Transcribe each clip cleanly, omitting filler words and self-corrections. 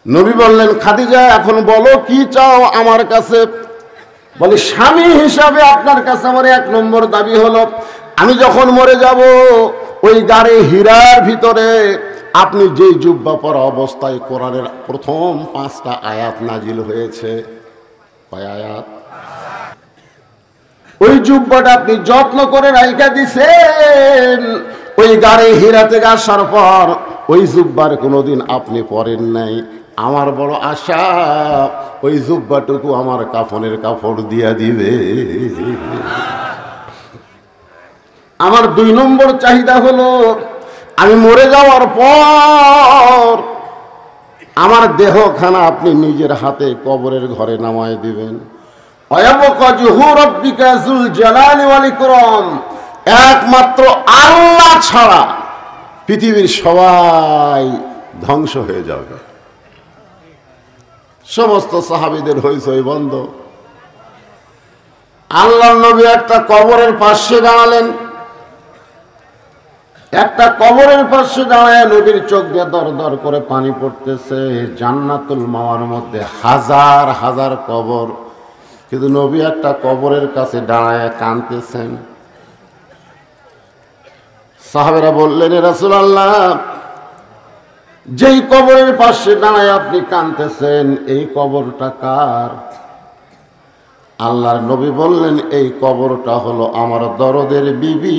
নবী বললেন, খাদিজা এখন বলো কি চাও আমার কাছে? বলে, স্বামী হিসাবে আপনার কাছে আমার 1 নম্বর দাবি হলো, আমি যখন মরে যাব ওই গাড়ি হীরার ভিতরে আপনি যেই জুব্বা পরা অবস্থায় কোরআনের প্রথম 5টা আয়াত নাজিল হয়েছে, কয় আয়াত? ওই জুব্বাটা আপনি যত্ন করে রাইখা দিছেন, ওই গাড়ি হীরা থেকে আসার পর ওই জুব্বার কোনোদিন আপনি পরেন নাই। আমার বড় আশা ওই জুব্বাটুকু আমার কাফনের কাপড় দিয়া দিবে। আমার 2 নম্বর চাহিদা হলো, আমি মরে যাওয়ার পর আমার দেহখানা আপনি নিজের হাতে কবরের ঘরে নামায় দিবেন। একমাত্র আল্লাহ ছাড়া পৃথিবীর সবাই ধ্বংস হয়ে যাবে। সমস্ত সাহাবীদের হইচই বন্ধ। আল্লাহর নবী একটা কবরের পাশে দাঁড়ালেন। একটা কবরের পাশে দাঁড়ায় নবীর চোখ দিয়ে দর দর করে পানি পড়তেছে। জান্নাতুল মাওয়ার মধ্যে হাজার হাজার কবর, কিন্তু নবী একটা কবরের কাছে দাঁড়ায় কাঁদতেছেন। সাহাবেরা বললেন, এ রাসূলুল্লাহ, যেই কবরের পাশে দাঁড়ায় আপনি কাঁদতেছেন এই কবরটা কার? আল্লাহর নবী বললেন, এই কবরটা হলো আমার দরদের বিবি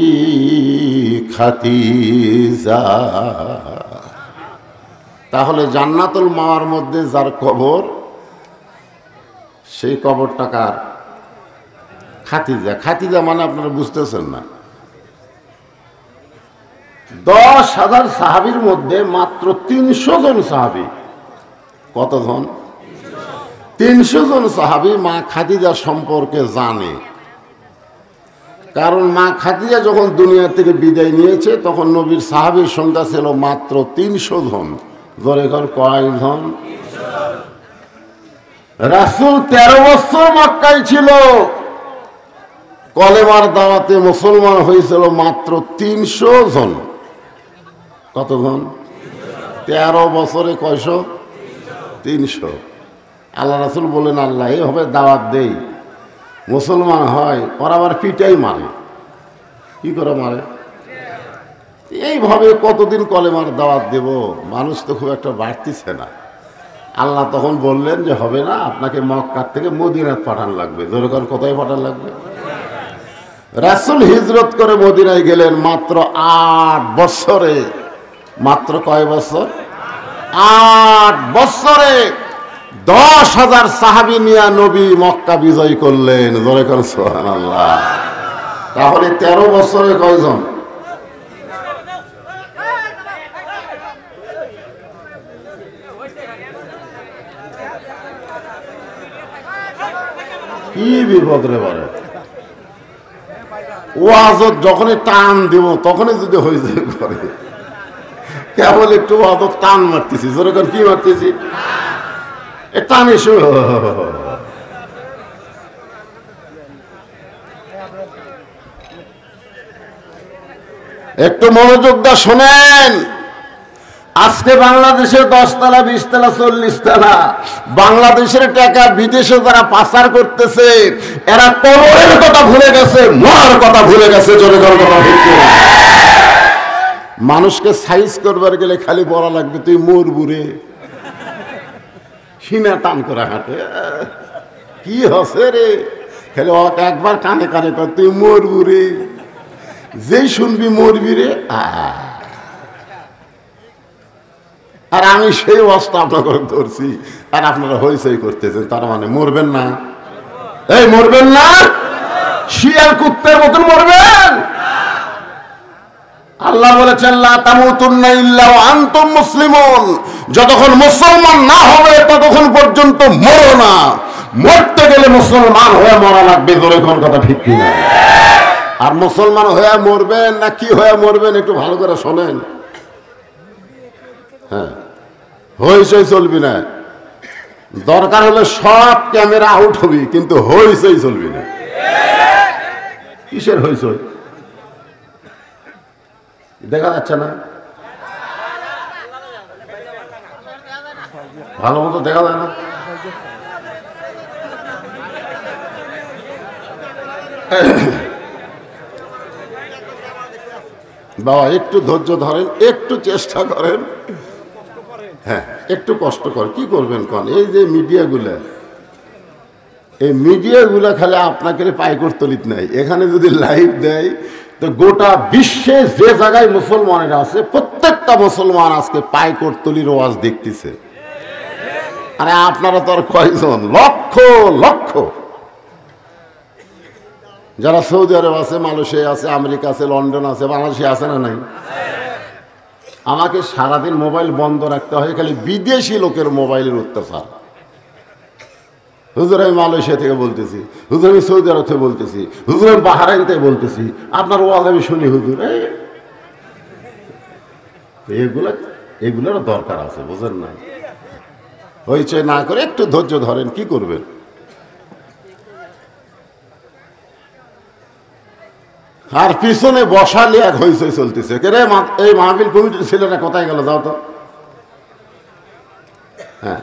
খাদিজা। তাহলে জান্নাতুল মাওয়ার মধ্যে যার কবর, সেই কবরটা কার? খাদিজা। খাদিজা মানে আপনারা বুঝতেছেন না, 10,000 সাহাবীর মধ্যে মাত্র 300 জন সাহাবী। কতজন? 300 জন সাহাবী মা খাদিজা সম্পর্কে জানে। কারণ মা খাদিজা যখন দুনিয়া থেকে বিদায় নিয়েছে তখন নবীর সাহাবীর সংখ্যা ছিল মাত্র 300 জন। ধরে এখন কয়জন? রাসূল 13 বছর মক্কায় ছিল, কলেমার দাওয়াতে মুসলমান হয়েছিল মাত্র 300 জন। কতজন? 13 বছরে কয়শো? 300। আল্লাহ রাসূল বলেন, আল্লাহ এইভাবে দাওয়াত দেই, মুসলমান হয়, ওরা আবার পিটাই মারে। কি করে মারে? এইভাবে কতদিন কলেমার দাওয়াত দেব? মানুষ তো খুব একটা বাড়তিছে না। আল্লাহ তখন বললেন যে হবে না, আপনাকে মক্কার থেকে মদিনায় পাঠান লাগবে। যেরকম কোথায় পাঠান লাগবে? রাসূল হিজরত করে মদিনায় গেলেন মাত্র 8 বছরে। মাত্র কয় বছর? 8 বছরে 10,000 সাহাবী নিয়ে নবী মক্কা বিজয় করলেন। যেরকম সুবহানাল্লাহ। তাহলে 13 বছরে কয়জন? কি বিপদ রে বলে। ওয়াজত যখনই টান দিব তখনই যদি হয়ে যায় করে, কেবল একটু ওয়াজত টান মারতেছি। যেরকম কি মারতেছি? টান এসে একটু মনোযোগ দিয়ে শোনেন। আজকে বাংলাদেশের 10 তলা 20 তলা 40 তলা বাংলাদেশের টাকা বিদেশে যারা পাচার করতেছে, এরা কবরের কথা ভুলে গেছে, মরার কথা ভুলে গেছে। জোরে জোরে কথা বলতে, মানুষকে সাইজ করবার গেলে খালি বলা লাগবে তুই মরবুরে, সিনা টান করে হাঁটে। কি হচ্ছে রে? খালি একবার কানে কানে কর তুই মরবুরে, যেই শুনবি মরবি রে। আর আমি সেই অবস্থা আপনাকে ধরছি, আর আপনারা হইচই করতেছেন। তার মানে মরবেন না? এই মরবেন না? শিয়াল কুত্তের মতন মরবেন? আল্লাহ বলেছেন, লা তামুতুন্না ইল্লা ওয়া আনতুম মুসলিমুন। যতক্ষণ মুসলমান না হবে ততক্ষণ পর্যন্ত মরো না। মরতে গেলে মুসলমান হয়ে মরা লাগবে। জোরে কোন কথা ঠিক কিনা? আর মুসলমান হয়ে মরবেন না কি হয়ে মরবেন একটু ভালো করে শোনেন। হ্যাঁ, হইচই চলবি না। দরকার হলে সব ক্যামেরা আউট হবি, কিন্তু হইচই চলবি না। কিসের হইচই? দেখা যাচ্ছে না? ভালো মতো দেখা যায় না। বাবা একটু ধৈর্য ধরেন, একটু চেষ্টা করেন, হ্যাঁ একটু কষ্ট কর, কি করবেন কন? এই যে মিডিয়াগুলা, এই মিডিয়াগুলা খালি আপনাকে পাইকর তলিত নাই। এখানে যদি লাইভ দেয় তো গোটা বিশ্বে যে জায়গায় মুসলমানেরা আছে প্রত্যেকটা মুসলমান আজকে পাইকর তলির ওয়াজ দেখতেছে। আরে আপনারা তো আর কয়জন? লক্ষ লক্ষ। যারা সৌদি আরব আছে, মালয়েশিয়া আছে, আমেরিকা আছে, লন্ডন আছে, বাংলাদেশে আছে না নাই? আমাকে সারাদিন মোবাইল বন্ধ রাখতে হয়, খালি বিদেশি লোকের মোবাইলের অত্যাচার। হুজুর আমি মালয়েশিয়া থেকে বলতেছি, হুজুর আমি সৌদি আরব থেকে বলতেছি, হুজুর আমি বাহারাইন থেকে বলতেছি, আপনার ওয়াজ আমি শুনি হুজুর। এগুলোর দরকার আছে, বুঝেন না? হইচই না করে একটু ধৈর্য ধরেন, কি করবেন? আর পিছনে বসালে এক হইচই চলতেছে, রে এই মাহফিল কমিটির ছেলেটা কোথায় গেল? যাও তো, হ্যাঁ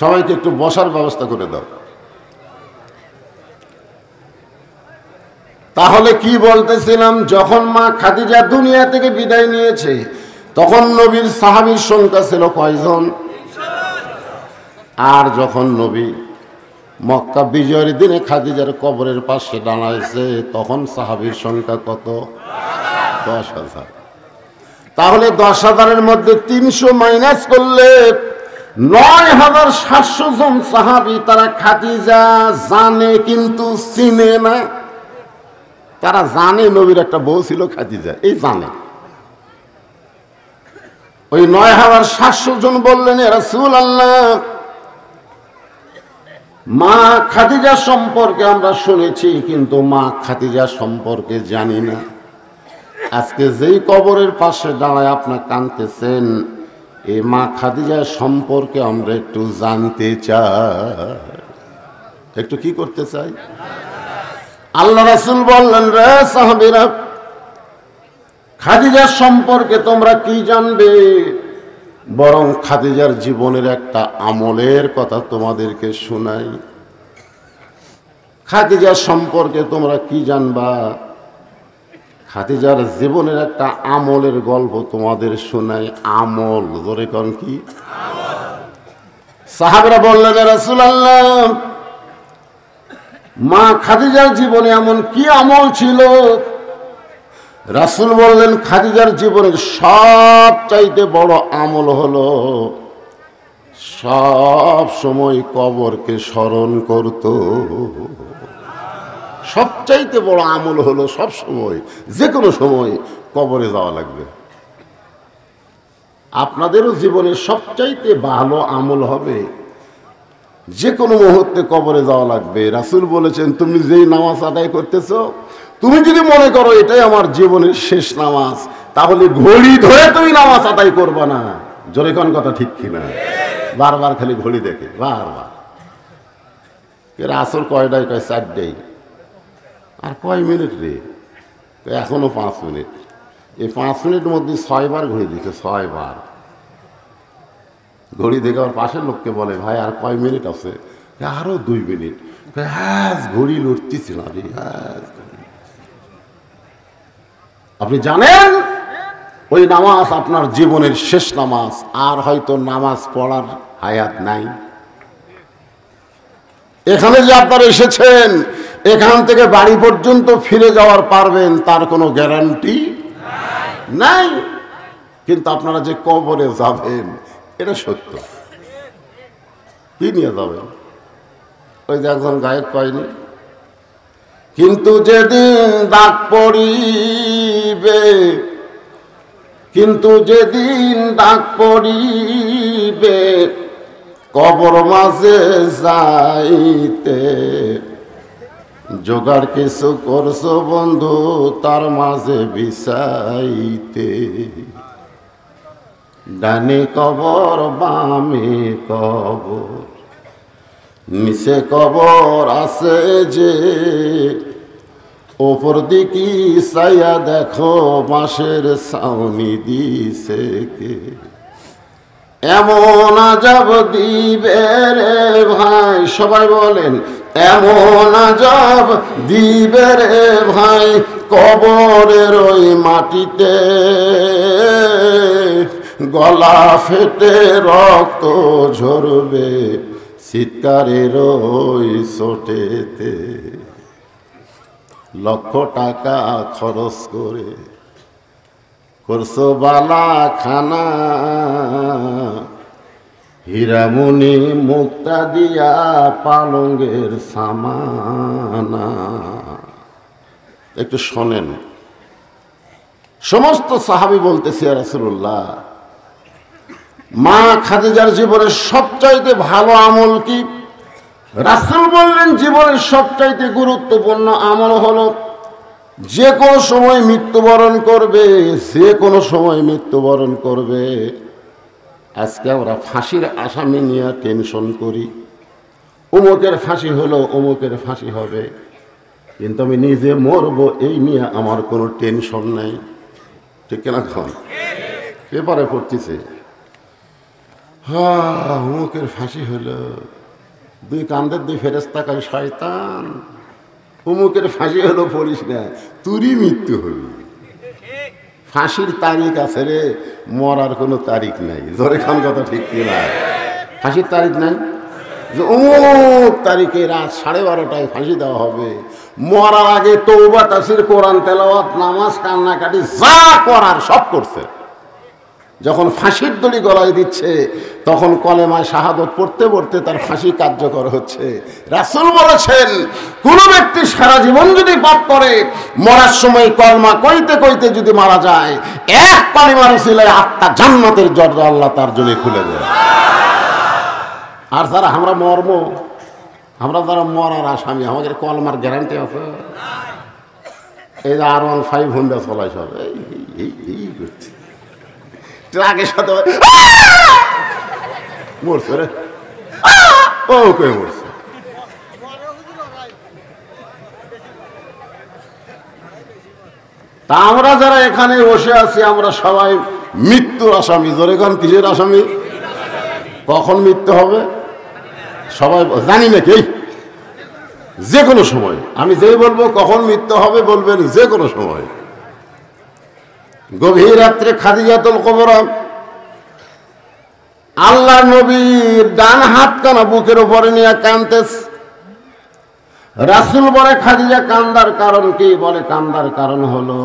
সবাইকে একটু বসার ব্যবস্থা করে দাও। তাহলে কি বলতেছিলাম, যখন মা খাদিজা দুনিয়া থেকে বিদায় নিয়েছে তখন নবীর সাহাবীর সংখ্যা ছিল কয়জন? আর যখন নবী মক্কা বিজয়ের দিনে খাদিজার কবরের পাশে দাঁড়াইছে তখন সাহাবীর সংখ্যা কত? 10,000। তাহলে 10,000-এর মধ্যে 300 মাইনাস করলে 9,700 জন সাহাবী, তারা খাদিজা জানে কিন্তু চিনে না। তারা জানে নবীর একটা বউ ছিল খাদিজা, এই জানে। ওই 9,700 জন বললেন, ইয়া রাসূলুল্লাহ, মা খাদিজা সম্পর্কে আমরা শুনেছি কিন্তু মা খাদিজা সম্পর্কে জানি না। আজকে যেই কবরের পাশে দাঁড়ায় আপনি কাঁদতেছেন, এই মা খাদিজা সম্পর্কে আমরা একটু জানতে চাই। একটু কি করতে চাই? আল্লাহ রাসূল বললেন, রে সাহাবীরা, খাদিজা সম্পর্কে তোমরা কি জানবে? বরং খাদিজার জীবনের একটা আমলের কথা তোমাদেরকে শোনাই। খাদিজা সম্পর্কে তোমরা কি জানবা? খাদিজার জীবনের একটা আমলের গল্প তোমাদের শোনাই। আমল, ধরে কোন কি? সাহাবারা বললেন, ইয়া রাসূলুল্লাহ, মা খাদিজার জীবনে এমন কি আমল ছিল? রাসূল বললেন, খাদিজার জীবনের সবচাইতে বড় আমল হলো সব সময় কবরকে স্মরণ করত। সবচাইতে বড় আমল হলো সব সময়, যে কোনো সময় কবরে যাওয়া লাগবে। আপনাদেরও জীবনের সবচাইতে ভালো আমল হবে যে কোনো মুহূর্তে কবরে যাওয়া লাগবে। রাসূল বলেছেন, তুমি যেই নামাজ আদায় করতেছো, তুমি যদি মনে করো এটাই আমার জীবনের শেষ নামাজ, তাহলে ঘড়ি ধরে তুমি নামাজ আদায় করবা না। জোরে কোন কথা ঠিক কিনা? বারবার খালি ঘড়ি দেখে, বারবার। আসর কয়টায়? কয় 4টায়। আর কয় মিনিট রে? এখনো 5 মিনিট। এই 5 মিনিটের মধ্যে 6 বার ঘড়ি দিচ্ছে, 6 বার ঘড়ি দেখে আমার পাশের লোককে বলে, ভাই আর কয় মিনিট আছে? আরো 2 মিনিট। হ্যাঁ, ঘড়ি লড়তেছি না রে। আপনি জানেন ওই নামাজ আপনার জীবনের শেষ নামাজ, আর হয়তো নামাজ পড়ার হায়াত নাই। এখানে যে আপনারা এসেছেন, এখান থেকে বাড়ি পর্যন্ত ফিরে যাওয়ার পারবেন তার কোনো গ্যারান্টি নাই। কিন্তু আপনারা যে কবরে যাবেন এটা সত্য। কি নিয়ে যাবেন? ওই যে একজন গায়ক কয়নি, কিন্তু যেদিন ডাক পড়িবে, কিন্তু যেদিন ডাক পড়িবে কবর মাঝে যাইতে, জোগাড় কিছু করছো বন্ধু তার মাঝে বিছাইতে। ডানে কবর বামে কবর, নিচে কবর আছে যে, ওপর দিকে চাইয়া দেখো বাঁশের ছাউনি দিছে কে। এমন আযাব দিবে রে ভাই, সবাই বলেন এমন আযাব দিবে রে ভাই, কবরের ওই মাটিতে গলা ফেটে রক্ত ঝরবে চিৎকারের ওই চোটেতে। লক্ষ টাকা খরচ করে করছো বালা খানা, হীরামণি মুক্তা দিয়া পালঙ্গের সামানা। একটু শোনেন, সমস্ত সাহাবী বলতেছে ইয়া রাসূলুল্লাহ, মা খাদিজার জীবনের সবচাইতে ভালো আমল কি? রাসূল বললেন, জীবনের সবচাইতে গুরুত্বপূর্ণ আমল হলো যে কোনো সময় মৃত্যুবরণ করবে, যে কোনো সময় মৃত্যুবরণ করবে। আজকে আমরা ফাঁসির আসামি নিয়ে টেনশন করি, অমুকের ফাঁসি হলো, অমুকের ফাঁসি হবে, কিন্তু আমি নিজে মরবো এই নিয়ে আমার কোনো টেনশন নাই। ঠিক কিনা? খান পেপারে পড়তেছে, হ্যাঁ অমুকের ফাঁসি হলো, দুই কান্দের দুই ফেরেশতা কয় শয়তান, অমুকের ফাঁসি হলো পড়িস না, তুরই মৃত্যু হবি। ফাঁসির তারিখ আছে রে, মরার কোনো তারিখ নাই। জোরে খান কথা ঠিক কিনা? ফাঁসির তারিখ নাই যে অমুক তারিখে রাত 12:30টায় ফাঁসি দেওয়া হবে। মরার আগে তওবা তাফসীর, কোরআন তেলাওয়াত, নামাজ, কান্নাকাটি যা করার সব করছে। যখন ফাঁসির দড়ি গলায় দিচ্ছে তখন কলেমায় শাহাদত পড়তে পড়তে তার ফাঁসি কার্যকর হচ্ছে। রাসূল বলেছেন, কোন ব্যক্তি সারা জীবন যদি পাপ করে, মরার সময় কলমা কইতে কইতে যদি মারা যায়, এক কলিমার উসিলায় আত্মা জান্নাতের দরজা আল্লাহ তার জন্য খুলে দেয়। আর যারা আমরা মরব, আমরা যারা মরার আসামি, আমাদের কলমার গ্যারান্টি আছে? এই যে R15 হোন্ডা চলাই সব এই করছে, ট্রাকের সাথে মরছে রে, ও কে মরছে। তা আমরা যারা এখানে বসে আছি, আমরা সবাই মৃত্যুর আসামি। জোরে খান, কিসের আসামি? কখন মৃত্যু হবে সবাই জানি নাকি? যে কোনো সময়। আমি যেই বলবো কখন মৃত্যু হবে, বলবেন যে কোনো সময়। গভীর রাত্রে খাদিজাতুল কুবরা আল্লাহ নবীর ডান হাত কানা বুকের উপরে নিয়ে কাঁদতেছে। রাসূল বলে, খাদিজা কান্দার কারণ কি? বলে, কান্দার কারণ হলো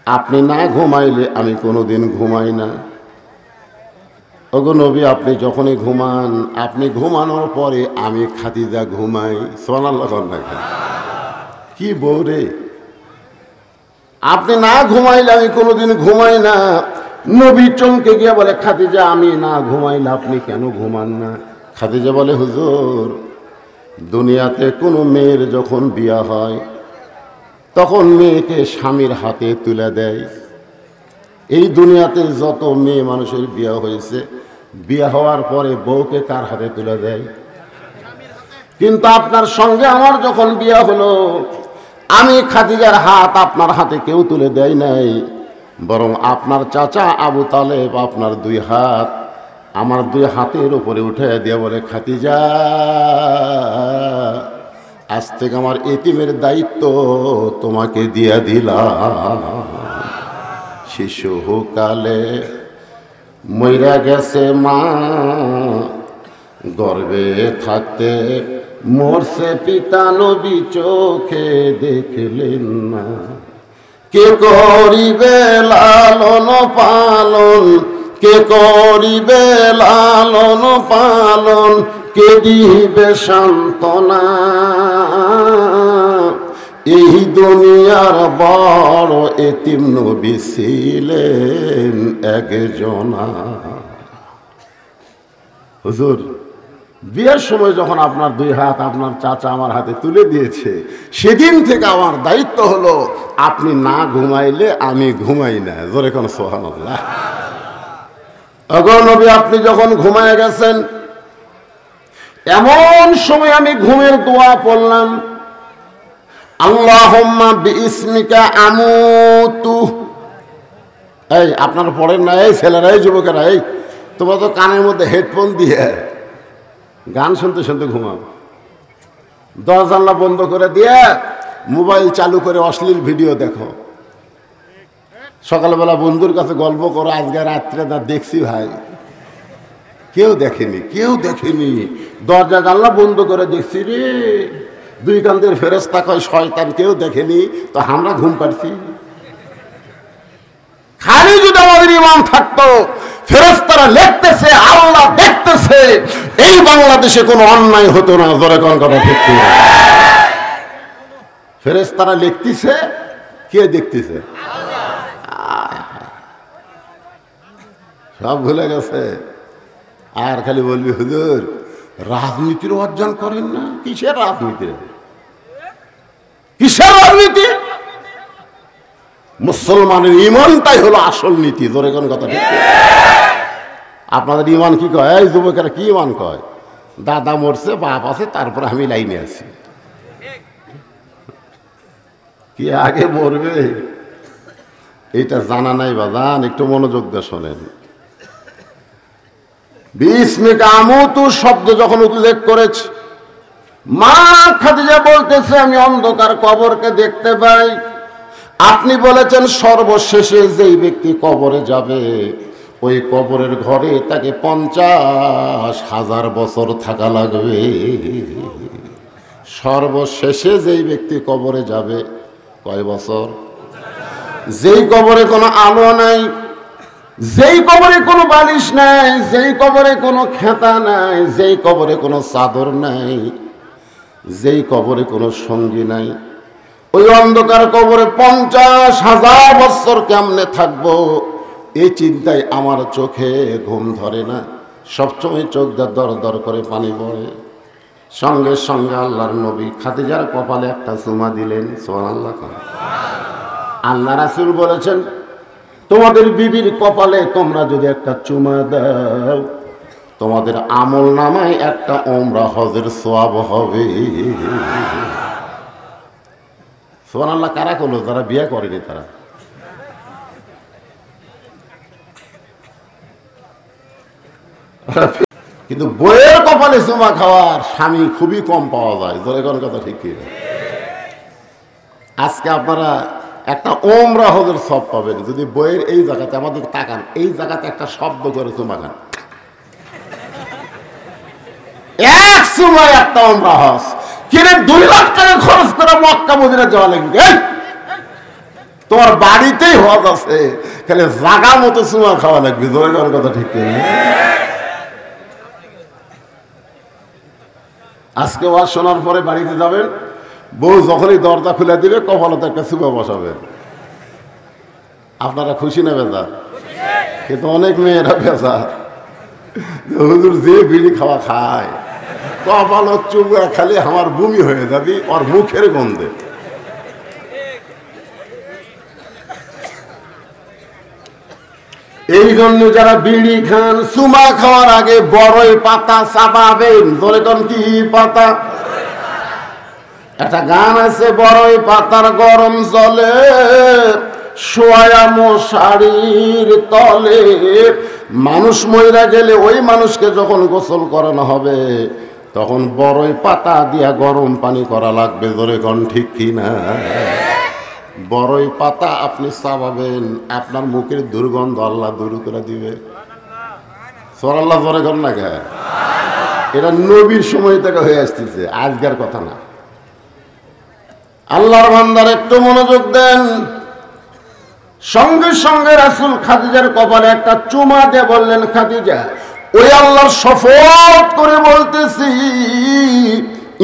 আপনি না ঘুমাইলে আমি কোনোদিন ঘুমাই না। ওগো নবী, আপনি যখনই ঘুমান, আপনি ঘুমানোর পরে আমি খাদিজা ঘুমাই। সুবহানাল্লাহ। কি বউ রে, আপনি না ঘুমাইলে আমি কোনোদিন ঘুমাই না। নবী চমকে গিয়ে বলে, খাদিজা আমি না ঘুমাইলে আপনি কেন ঘুমান না? খাদিজা বলে, হুজুর, দুনিয়াতে কোনো মেয়ের যখন বিয়া হয় তখন মেয়েকে স্বামীর হাতে তুলে দেয়। এই দুনিয়াতে যত মেয়ে মানুষের বিয়া হয়েছে, বিয়া হওয়ার পরে বউকে কার হাতে তুলে দেয়? কিন্তু আপনার সঙ্গে আমার যখন বিয়া হলো, আমি খাদিজার হাত আপনার হাতে কেউ তুলে দেয় নাই, বরং আপনার চাচা আবু তালেব আপনার দুই হাত আমার দুই হাতের উপরে উঠে দিয়ে বলে, খাদিজা আজ থেকে আমার এতিমের দায়িত্ব তোমাকে দিয়ে দিলাম। শিশুকালে মইরা গেছে মা, গর্ভে থাকতে মরছে পিতা, নবী চোখে দেখলেন না। কে করিবে লালন পালন, কে করিবে লালন পালন, কে দিবে সান্ত্বনা? এই দুনিয়ার বড় এতিম নবী ছিলেন একজনা। হুজুর, বিয়ের সময় যখন আপনার দুই হাত আপনার চাচা আমার হাতে তুলে দিয়েছে, সেদিন থেকে আমার দায়িত্ব হলো আপনি না ঘুমাইলে আমি ঘুমাই না। জোরে কোন সুবহানাল্লাহ। ওগো নবী, আপনি যখন ঘুমায় গেছেন, এমন সময় আমি ঘুমের দোয়া পড়লাম, আল্লাহুম্মা বিইসমিকা আমুতু এই আপনারা পড়েন না? এই ছেলেরা, এই যুবকেরা, এই তোমরা তো কানের মধ্যে হেডফোন দিয়ে গান শুনতে শুনতে ঘুমাও, দরজা জানলা বন্ধ করে দিয়ে মোবাইল চালু করে অশ্লীল ভিডিও দেখো, সকালবেলা বন্ধুর কাছে গল্প করো, আজকে রাত্রে না দেখছি ভাই। কেউ দেখেনি, কেউ দেখেনি, দরজা জানলা বন্ধ করে দেখছি রে, দুই কান্দের ফেরেশতা কয় শয়তান, কেউ দেখেনি তো আমরা ঘুম পাচ্ছি। খালি যদি আমাদের ঈমান থাকতো, ফেরেশতারা লিখতেছে, আল্লাহ দেখতেছে, এই বাংলাদেশে কোনো অন্যায় হতো না। জোরে কোন কথা ঠিক কি? ফেরেশতারা লিখতেছে, কে দেখতেছে? সব ভুলে গেছে। আর খালি বলবি হুজুর রাজনীতির অর্জন করেন না। কিসের রাজনীতি? কিসের রাজনীতি? মুসলমানের ইমানটাই হলো আসল নীতি। জোরে কোন কথা ঠিক? আপনাদের ইমান কি কয়? এই যুবকেরা কি ইমান কয়? দাদা মরছে, বাপ আছে, তারপরে আমি লাইনে আছি। কি আগে মরবে এটা জানা নাই বাজান, একটু মনোযোগ দিয়ে শোনেন। বিস্মিকা আমুতু শব্দ যখন উল্লেখ করেছে, মা খাদিজা বলতেছে আমি অন্ধকার কবরকে দেখতে পাই। আপনি বলেছেন সর্বশেষে যেই ব্যক্তি কবরে যাবে, ওই কবরের ঘরে তাকে 50,000 বছর থাকা লাগবে। সর্বশেষে যেই ব্যক্তি কবরে যাবে, কয় বছর? যেই কবরে কোনো আলো নাই, যেই কবরে কোনো বালিশ নাই, যেই কবরে কোনো খেতা নাই, যেই কবরে কোনো চাদর নাই, যেই কবরে কোনো সঙ্গী নাই, ওই অন্ধকার কবরে 50,000 বছর কেমনে থাকবো, এই চিন্তায় আমার চোখে ঘুম ধরে না। সবসময় চোখ দর দর করে পানি পড়ে। সঙ্গে সঙ্গে আল্লাহর নবী খাদিজার কপালে একটা চুমা দিলেন। সুবহানাল্লাহ। আল্লাহ রাসূল বলেছেন, তোমাদের বিবির কপালে তোমরা যদি একটা চুমা দাও, তোমাদের আমল নামায় একটা ওমরা হজের সওয়াব হবে। সুবহানাল্লাহ। কারা করলো? যারা বিয়ে করেনি তারা। কিন্তু বইয়ের কপালে চুমা খাওয়ার স্বামী খুবই কম পাওয়া যায়। জোরে কোন কথা ঠিক কি? আজকে আপনারা একটা ওমরা হজের সব পাবেন যদি বইয়ের এই জায়গাতে, আমাদের তাকান, এই জায়গাতে একটা শব্দ করে চুমা খান। এক সময় একটা ওমরা হজ কিনে 2 লাখ টাকা খরচ করে মক্কা মদিনা যাওয়া লাগবে। তোমার বাড়িতেই হজ আছে, খালি জাগা মতো চুমা খাওয়া লাগবে। জোরে কোন কথা ঠিক কি? আজকে ওয়াজ শোনার পরে বাড়িতে যাবেন, বউ যখনই দরজা খুলে দিবে কপালে একটা চুমা বসাবেন। আপনারা খুশি না বেজার? কিন্তু অনেক মেয়েরা বেজার, হুজুর যে বিড়ি খাওয়া খায় কপাল চুমা খালি আমার বমি হয়ে যাবি ওর মুখের গন্ধে। এই জন্য যারা বিড়ি খান, চুমা খাওয়ার আগে বড়ই পাতা চাবাবেন। ধরে কোন কি পাতা? একটা গান আছে, বড়ই পাতার গরম জলে শোয়া মশারির তলে। মানুষ মইরা গেলে ওই মানুষকে যখন গোসল করানো হবে, তখন বড়ই পাতা দিয়া গরম পানি করা লাগবে। ধরে কোন ঠিক কিনা? বড়ই পাতা আপনি চাবাবেন, আপনার মুখের দুর্গন্ধ আল্লাহ দূর করে দিবে। সুবহানাল্লাহ। জোরে কর না কে? এটা নবীর সময় থেকে হয়ে আসতেছে, আজকের কথা না। আল্লাহর বান্দার একটু মনোযোগ দেন। সঙ্গে সঙ্গে রাসূল খাদিজার কপালে একটা চুমা দিয়ে বললেন, খাদিজা, ওই আল্লাহর শপথ করে বলতেছি,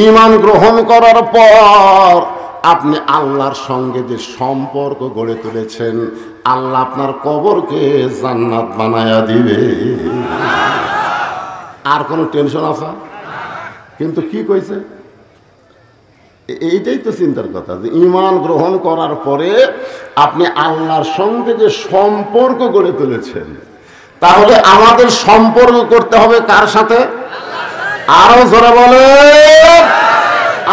ঈমান গ্রহণ করার পর আপনি আল্লাহর সঙ্গে যে সম্পর্ক গড়ে তুলেছেন, আল্লাহ আপনার কবরকে জান্নাত বানায়া দিবে। আর কোনো টেনশন আছে? কিন্তু কি কইছে? এইটাই তো চিন্তার কথা, যে ঈমান গ্রহণ করার পরে আপনি আল্লাহর সঙ্গে যে সম্পর্ক গড়ে তুলেছেন, তাহলে আমাদের সম্পর্ক করতে হবে কার সাথে? আরো জোরে বলে।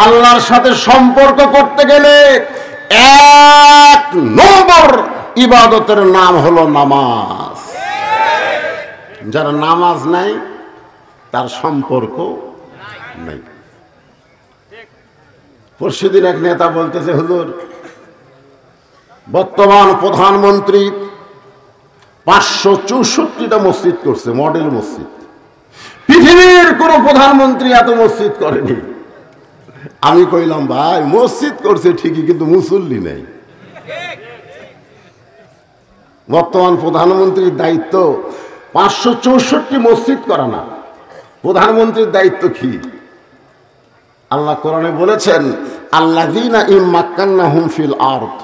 আল্লাহর সাথে সম্পর্ক করতে গেলে 1 নম্বর ইবাদতের নাম হলো নামাজ। যারা নামাজ নাই তার সম্পর্ক নেই। পরশুদিন এক নেতা বলতেছে, হুজুর বর্তমান প্রধানমন্ত্রী 564টা মসজিদ করছে, মডেল মসজিদ। পৃথিবীর কোন প্রধানমন্ত্রী এত মসজিদ করেনি। আমি কইলাম, ভাই মসজিদ করছে ঠিকই, কিন্তু মুসল্লি নেই। বর্তমান প্রধানমন্ত্রীর দায়িত্ব 564 মসজিদ করা না। প্রধানমন্ত্রীর দায়িত্ব কি? আল্লাহ কোরআনে বলেছেন, আল্লাযীনা ইম্মাক্কান্নাহুম ফিল আরদ,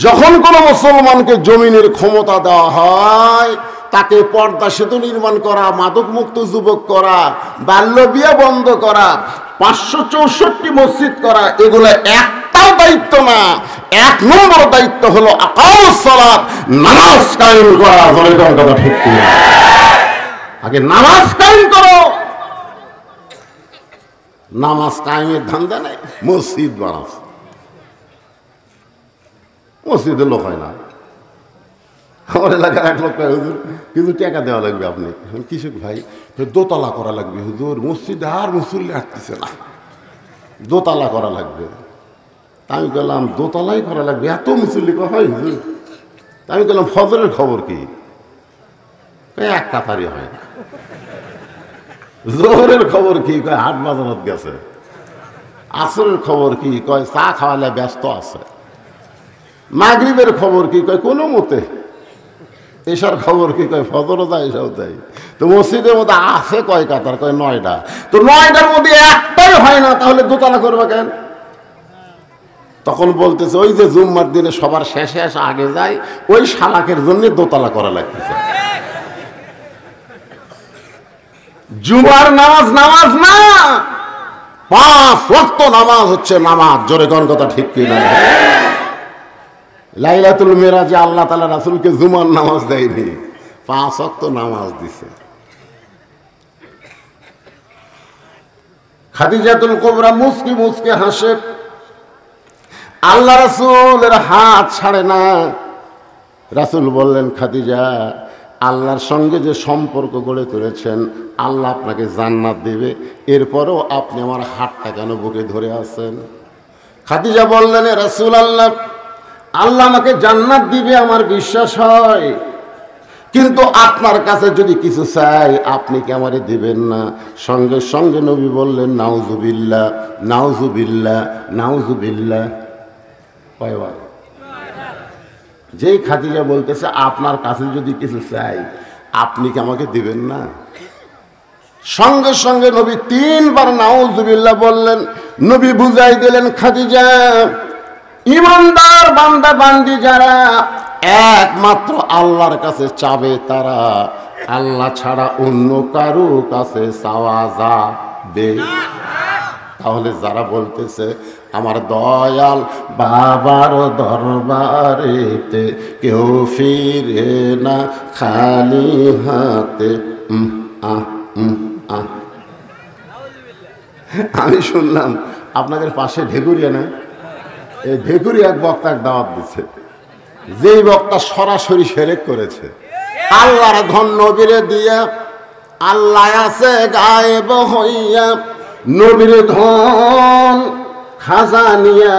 যখন কোন মুসলমানকে জমিনের ক্ষমতা দেওয়া হয় তাকে পর্দা সেতু নির্মাণ করা, মাদক মুক্ত যুবক করা, বাল্য বিয়ে বন্ধ করা, 564 মসজিদ করা, এগুলো একটাও দায়িত্ব না। 1 নম্বর দায়িত্ব হলো আকামুস সালাত, নামাজ কায়েম করা। কথা ঠিক কিনা? আগে নামাজ কায়েম করো। নামাজ কায়েমের ধান্দা নেই, মসজিদ বানাস। মসজিদের লোক হয় না। আমার এলাকার এক লোক হুজুর কিছু টাকা দেওয়া লাগবে। আপনি কৃষক ভাই, দোতলা করা লাগবে হুজুর, মসজিদে আর মুসল্লি আসতেছে না, দোতলা করা লাগবে। আমি বললাম, দোতলাই করা লাগবে, এত মুসল্লি হয় হুজুর? আমি বললাম, ফজরের খবর কি? এক কাতারি হয় না। জোহরের খবর কি? কয় হাট বাজারত গেছে। আসরের খবর কি? কয় চা খাওয়ালে ব্যস্ত আছে। মাগরিবের খবর কি? কয় কোনো মতে। এসার খবর কি? কয় ফজরও যায়, এসাও যায়। তো মসজিদের মধ্যে আছে কয় কাতার? কয় 9টা। তো 9টার মধ্যে একটাই হয় না, তাহলে দোতলা করবে কেন? তখন বলতেছে, ওই যে জুম্মার দিনে সবার শেষে এসে আগে যায়, ওই শালাকের জন্য দোতলা করা লাগতেছে। জুমার নামাজ নামাজ না, 5 ওয়াক্ত নামাজ হচ্ছে নামাজ। জোরে কোন কথা ঠিক কি না? লাইলাতুল মিরাজে আল্লাহ তাআলা রাসূলকে জুমার নামাজ দেয়নি, 5 ওয়াক্ত নামাজ দিছে। খাদিজাতুল কুবরা মুস্কি মুস্কি হাসে, আল্লাহ রাসূলের হাত ছাড়ে না। রাসূল বললেন, খাদিজা, আল্লাহর সঙ্গে যে সম্পর্ক গড়ে তুলেছেন, আল্লাহ আপনাকে জান্নাত দিবে, এরপরেও আপনি আমার হাতটা কেন বুকে ধরে আছেন? খাদিজা বললেন, রাসূলুল্লাহ, আল্লাহ আমাকে জান্নাত দিবে আমার বিশ্বাস হয়, কিন্তু আপনার কাছে যদি কিছু চাই আপনি কি আমারে দিবেন না? সঙ্গে সঙ্গে নবী বললেন, নাউজুবিল্লাহ, নাউজুবিল্লাহ, নাউজুবিল্লাহ। কয়বার? যেই খাদিজা বলতেছে, আপনার কাছে যদি কিছু চাই আপনি কি আমাকে দিবেন না? সঙ্গে সঙ্গে নবী 3 বার নাউজুবিল্লাহ বললেন। নবী বুঝাই দিলেন, খাদিজা, ইমানদার বান্দা বান্দি যারা একমাত্র আল্লাহর কাছে চাবে, তারা আল্লাহ ছাড়া অন্য কারো কাছে চাওয়া যাবে। তাহলে যারা বলতেছে আমার দয়াল বাবার দরবারেতে কেউ ফিরে না খালি হাতে, আমি শুনলাম আপনাদের পাশে ঢেকুরিয়া না, এই ঢেকুরিয়া এক বক্তার দাওয়াত দিচ্ছে, যেই বক্তা সরাসরি শিরক করেছে। আল্লাহর ধন নবীরে দিয়া, আল্লাহ আছে গায়েব হইয়া, নবীর ধন খাজানিয়া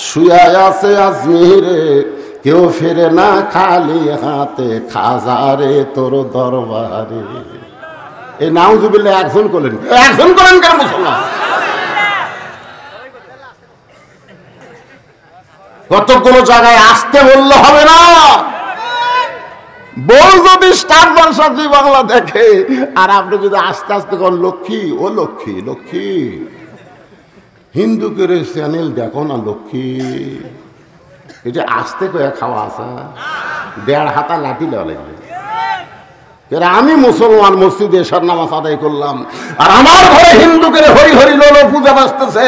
শুয়া আছে আজমিরে, কেউ ফিরে না খালি হাতে খাজারে তোর দরবারে। এই নাউজুবিল্লাহ একজন করলেন, একজন করেন কেন মুসলমান? কতগুলো জায়গায় আসতে বললে হবে না। বউ যদি স্টার জলসা বাংলা দেখে আর আপনি যদি আস্তে আস্তে কোন লক্ষ্মী, ও লক্ষ্মী, লক্ষ্মী হিন্দু করে চ্যানেল দেখো না লক্ষ্মী, এটা আস্তে করে খাওয়া আসা 1.5 হাতা লাঠি দেওয়া লাগবে। আমি মুসলমান, মসজিদে এশার নামাজ আদায় করলাম, আর আমার ঘরে হিন্দু করে হরি হরি লোলো পূজা বাঁচতেছে,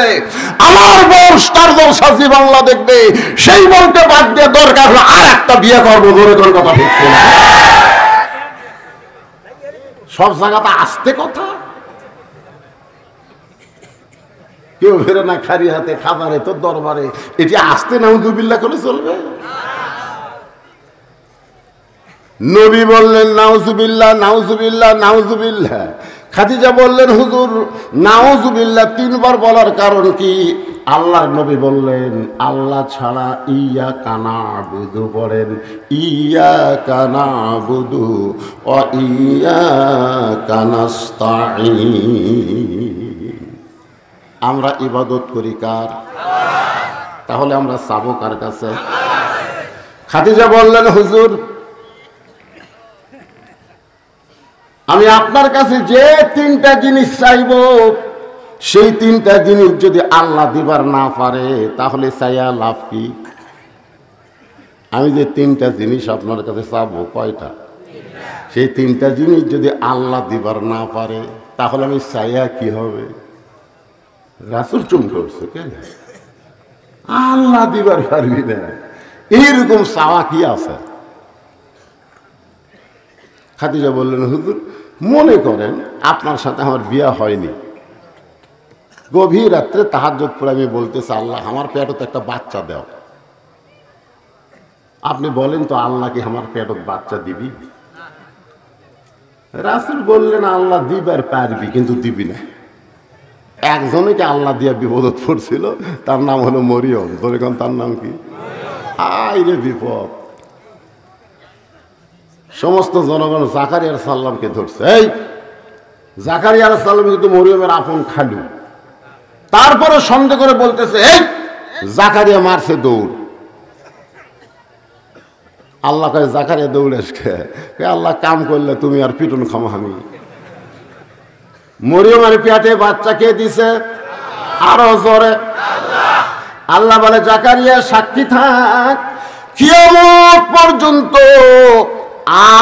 আমার বউ স্টার জলসা বাংলা দেখবে, সেই বলতে বাদ দিয়ে দরকার হলো আর একটা বিয়ে করবো। ধরে তোর কথা ঠিক না? সব জায়গাতে আসতে কথা, কেউ ফেরে না খালি হাতে খাবারে তোর দরবারে, এটি আসতে নাউজুবিল্লাহ করে চলবে? নবী বললেন নাউজুবিল্লাহ, নাউজুবিল্লাহ, নাউজুবিল্লাহ। খাদিজা বললেন হুজুর নাউজুবিল্লাহ 3 বার বলার কারণ কি? আল্লাহর নবী বললেন আল্লাহ ছাড়া ইয়াকা নাবুদু পড়েন, ইয়াকা নাবুদু ওয়া ইয়াকা নাস্তাঈন। আমরা ইবাদত করি কার? তাহলে আমরা চাবো কার কাছে? খাদিজা বললেন হুজুর আমি আপনার কাছে যে 3টা জিনিস চাইব, সেই 3টা জিনিস যদি আল্লাহ দিবার না পারে তাহলে চাইয়া লাভ কি? আমি যে 3টা জিনিস আপনার কাছে চাবো, কয়টা? সেই 3টা জিনিস যদি আল্লাহ দিবার না পারে তাহলে আমি চাইয়া কি হবে? রাসূল চুম করছে কেন? আল্লাহ দিবার পারবি না, এরকম চাওয়া কি আছে? খাদিজা বললেন হুজুর মনে করেন আপনার সাথে আমার বিয়ে হয়নি, গভীর রাত্রে তাহাজ্জুদ পড়ে আমি বলতেছি আল্লাহ আমার পেটে তো একটা বাচ্চা দাও। আপনি বলেন তো আল্লাহ কি আমার পেটে বাচ্চা দিবি? রাসূল বললেন আল্লাহ দিবার পারবি কিন্তু দিবি না। একজনকে আল্লাহ দিয়া বিপদত পড়ছিল, তার নাম হলো মরিয়ম। ধরে কোন তার নাম কি? আইরে বিপদ। সমস্ত জনগণ জাকারিয়া আলাইহিস সালামকে ধরছে, এই জাকারিয়া আলাইহিস সালাম কিন্তু মরিয়মের আপন খালু। তারপরে সন্দেহ করে বলতেছে এই জাকারিয়া মারছে দৌড়। আল্লাহ কয় জাকারিয়া দৌড়ে আসে, আল্লাহ কাম করলে তুমি আর পিটুন খামো আমি। মরিয়মের পেটে বাচ্চা কে দিছে? আরো জোরে আল্লাহ বলে জাকারিয়া সাক্ষী থাক, কিয়ামত পর্যন্ত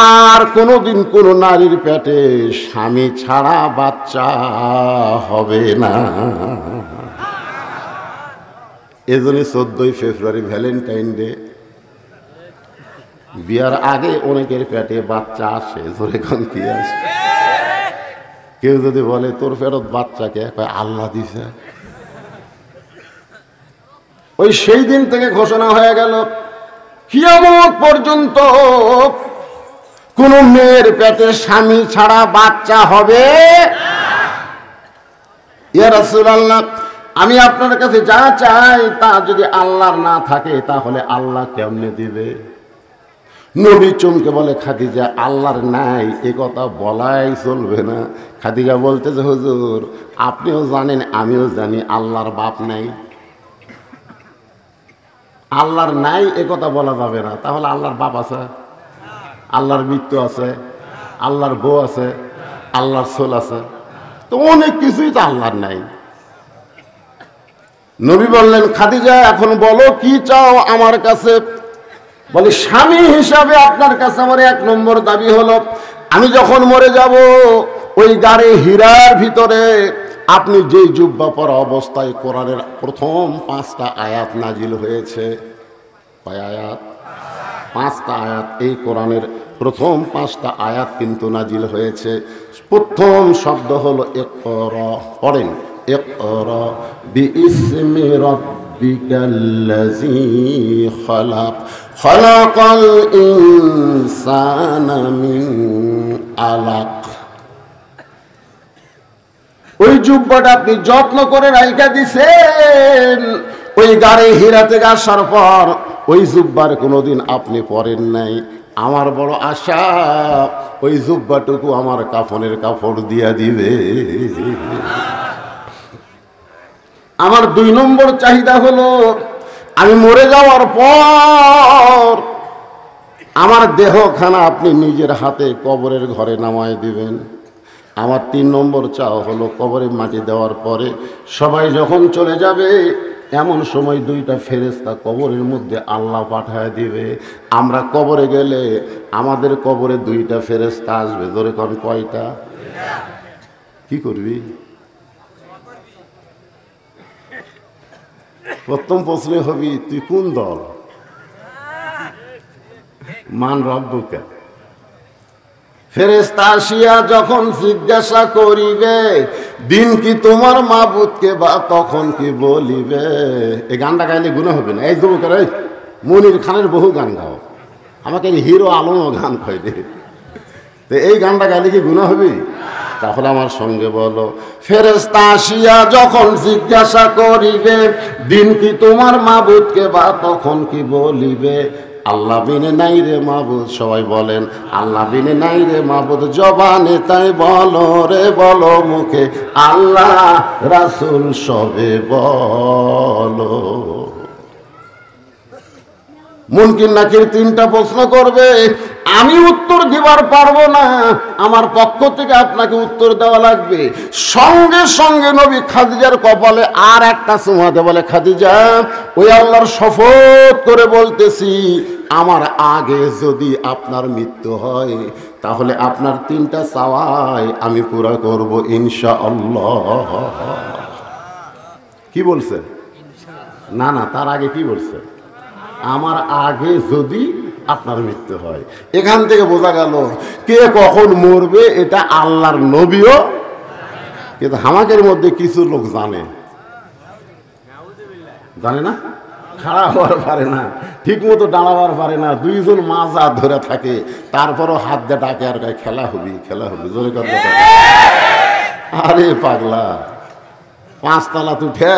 আর কোনদিন কোন নারীর পেটে স্বামী ছাড়া বাচ্চা হবে না। এজন্য 14 ফেব্রুয়ারি ভ্যালেন্টাইন ডে। বিয়ার আগে অনেকের পেটে বাচ্চা আসে, ধরে কোন কি আসে? কেউ যদি বলে তোর ফেরত বাচ্চাকে আল্লাহ দিছে, ওই সেই দিন থেকে ঘোষণা হয়ে গেল কিয়ামত পর্যন্ত কোন মেয়ের পেটে স্বামী ছাড়া বাচ্চা হবে। ইয়া রাসূলুল্লাহ আমি আপনার কাছে যা চাই তা যদি আল্লাহর না থাকে তাহলে আল্লাহ কেমনে দিবে? নবী চমকে বলে খাদিজা আল্লাহর নাই এ কথা বলাই চলবে না। খাদিজা বলতেছে হুজুর আপনিও জানেন আমিও জানি আল্লাহর বাপ নাই। আল্লাহর নাই এ কথা বলা যাবে না। তাহলে আল্লাহর বাপ আছে, আল্লাহর মৃত্যু আছে, আল্লাহর বউ আছে, আল্লাহর ছোল আছে, তো অনেক কিছুই তো আল্লাহর নাই। নবী বললেন খাদিজা এখন বলো কি চাও আমার কাছে? বলে স্বামী হিসাবে আপনার কাছে আমার 1 নম্বর দাবি হলো আমি যখন মরে যাব ওই গাড়ি হীরার ভিতরে আপনি যেই জুব্বা পরা অবস্থায় কোরআনের প্রথম 5টা আয়াত নাজিল হয়েছে। কয় আয়াত? 5টা আয়াত। এই কোরআনের প্রথম 5টা আয়াত কিন্তু নাজিল হয়েছে। প্রথম শব্দ হলো ইকরা। পড়েন ইকরা বিইসমি রাব্বিকাল্লাযী খালাক খালাকাল ইনসানা মিন আলাক। ওই জুব্বাটা আপনি যত্ন করে রাইখা দিছেন, ওই গাড়ি হীরা থেকে আসার পর ওই জুব্বার কোনোদিন আপনি পরেন নাই। আমার বড় আশা ওই জুব্বাটুকু আমার কাফনের কাপড় দিয়া দিবে। আমার 2 নম্বর চাহিদা হলো আমি মরে যাওয়ার পর আমার দেহখানা আপনি নিজের হাতে কবরের ঘরে নামায় দিবেন। আমার 3 নম্বর চাও হলো কবরে মাটি দেওয়ার পরে সবাই যখন চলে যাবে এমন সময় 2টা ফেরেশতা কবরের মধ্যে আল্লাহ পাঠায় দিবে। আমরা কবরে গেলে আমাদের কবরে 2টা ফেরেশতা আসবে। ধরে কোন কয়টা? কি করবি? প্রথম প্রশ্ন হবি তুই কোন দল? মান রব্বুকা। ফেরেশতা আসিয়া যখন জিজ্ঞাসা করিবে দিন কি তোমার মাবুদকে, বা তখন কি বলিবে? এই গানটা গাইলে গুনাহ হবে না? এই যুবকের এই মনির খানের বহু গান গাও, আমাকে হিরো আলমও গান কয় রে। তো এই গানটা গাইলে কি গুনাহ হবে? তাহলে আমার সঙ্গে বলো, ফেরেশতা আসিয়া যখন জিজ্ঞাসা করিবে দিন কি তোমার মাবুদকে, বা তখন কি বলিবে আল্লাহ বিনে নাই রে মাবুদ। সবাই বলেন আল্লাহ বিনে নাই রে মাবুদ। জবানে তাই বলো রে বলো মুখে, আল্লাহ রাসূল সবে বলো। মুনকির নাকির তিনটা প্রশ্ন করবে, আমি উত্তর দিবার পারবো না, আমার পক্ষ থেকে আপনাকে উত্তর দেওয়া লাগবে। সঙ্গে সঙ্গে নবী খাদিজার কপালে আর একটা চুমাতে বলে, খাদিজা ওই আল্লাহর শপথ করে বলতেছি, আমার আগে যদি আপনার মৃত্যু হয় তাহলে আপনার তিনটা চাওয়াই আমি পুরা করব ইনশাআল্লাহ। কি বলছে? না না, তার আগে কি বলছে? আমার আগে যদি আপনার মৃত্যু হয়। এখান থেকে বোঝা গেল কে কখন মরবে এটা আল্লাহর নবীও, কিন্তু হামাকের মধ্যে কিছু লোক জানে না, খাড়া হওয়ার পারে না, ঠিক মতো দাঁড়াবার পারে না, দুইজন মাজা ধরে থাকে, তারপরও হাত দিয়ে ডাকে আর গায়ে খেলা হবি জোরে কথা। আরে পাগলা, পাঁচতলা তুঠে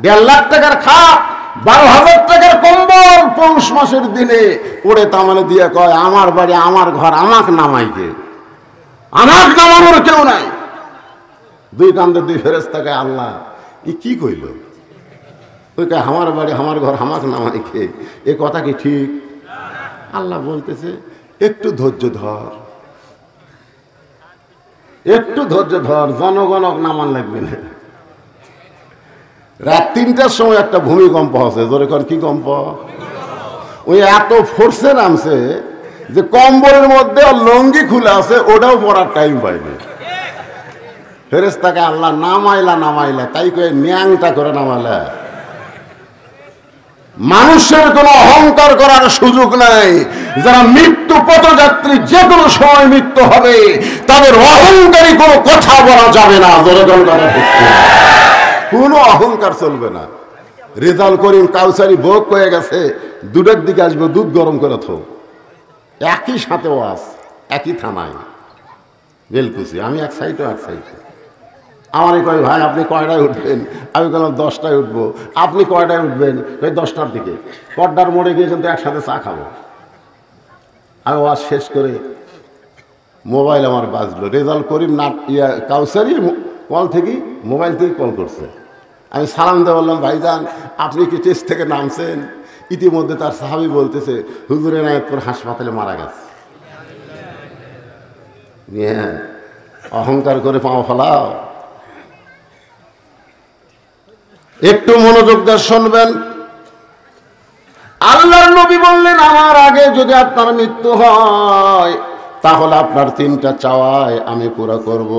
1.5 লাখ টাকার খাট, 12,000 টাকার কম্বল পৌষ মাসের দিনে ওরে তামানে দিয়ে কয় আমার বাড়ি আমার ঘর, আমাকে নামাইকে, আমাকে নামানোর কেউ নাই। দুই কান্দে দুই ফেরেশতাকে আল্লাহ ই কি কইল? ওই কয় আমার বাড়ি আমার ঘর, আমাকে নামাইকে, এ কথা কি ঠিক? আল্লাহ বলতেছে একটু ধৈর্য ধর, জনগণক নামান লাগবে না। রাত 3টার সময় একটা ভূমিকম্প হচ্ছে, জোরে কর কি কম্প? ওই এত ফোর্সে নামছে যে কম্বলের মধ্যে লঙ্গি খুলে আছে, ওটাও পড়ার টাইম পাইনি। ফেরেশতাকে আল্লাহ নামাইলা তাই কয়ে ন্যাংটা করে নামাইলা। মানুষের কোনো অহংকার করার সুযোগ নাই। যারা মৃত্যু পথযাত্রী, যে কোনো সময় মৃত্যু হবে, তাদের অহংকারী কোনো কথা বলা যাবে না। কোনো অহংকার চলবে না। রেজাল করিম কাউসারি ভোগ হয়ে গেছে, 2টার দিকে আসবে, দুধ গরম করে থো। একই সাথে ওয়াজ, একই থানায় বেলকুচি, আমি এক সাইডে এক সাইডে। আমারই কয় ভাই আপনি কয়টায় উঠবেন? আমি বললাম 10টায় উঠবো। আপনি কয়টায় উঠবেন? ওই 10টার দিকে। পর্দার মোড়ে গিয়ে কিন্তু একসাথে চা খাবো। আমি ওয়াজ শেষ করে মোবাইল আমার বাজলো, রেজাল করিম না কাউসারি কল থেকে, মোবাইল থেকে কল করছে। আমি সালাম দিয়ে বললাম ভাইজান আপনি কি টেস্ট থেকে নামছেন? ইতিমধ্যে তার সাহাবী বলতেছে হুজুর এনায়েতপুর হাসপাতালে মারা গেছে। অহংকার করে পাও ফেলাও। একটু মনোযোগ দিয়ে শুনবেন। আল্লাহর নবী বললেন আমার আগে যদি আপনার মৃত্যু হয় তাহলে আপনার 3টা চাওয়াই আমি পুরা করব।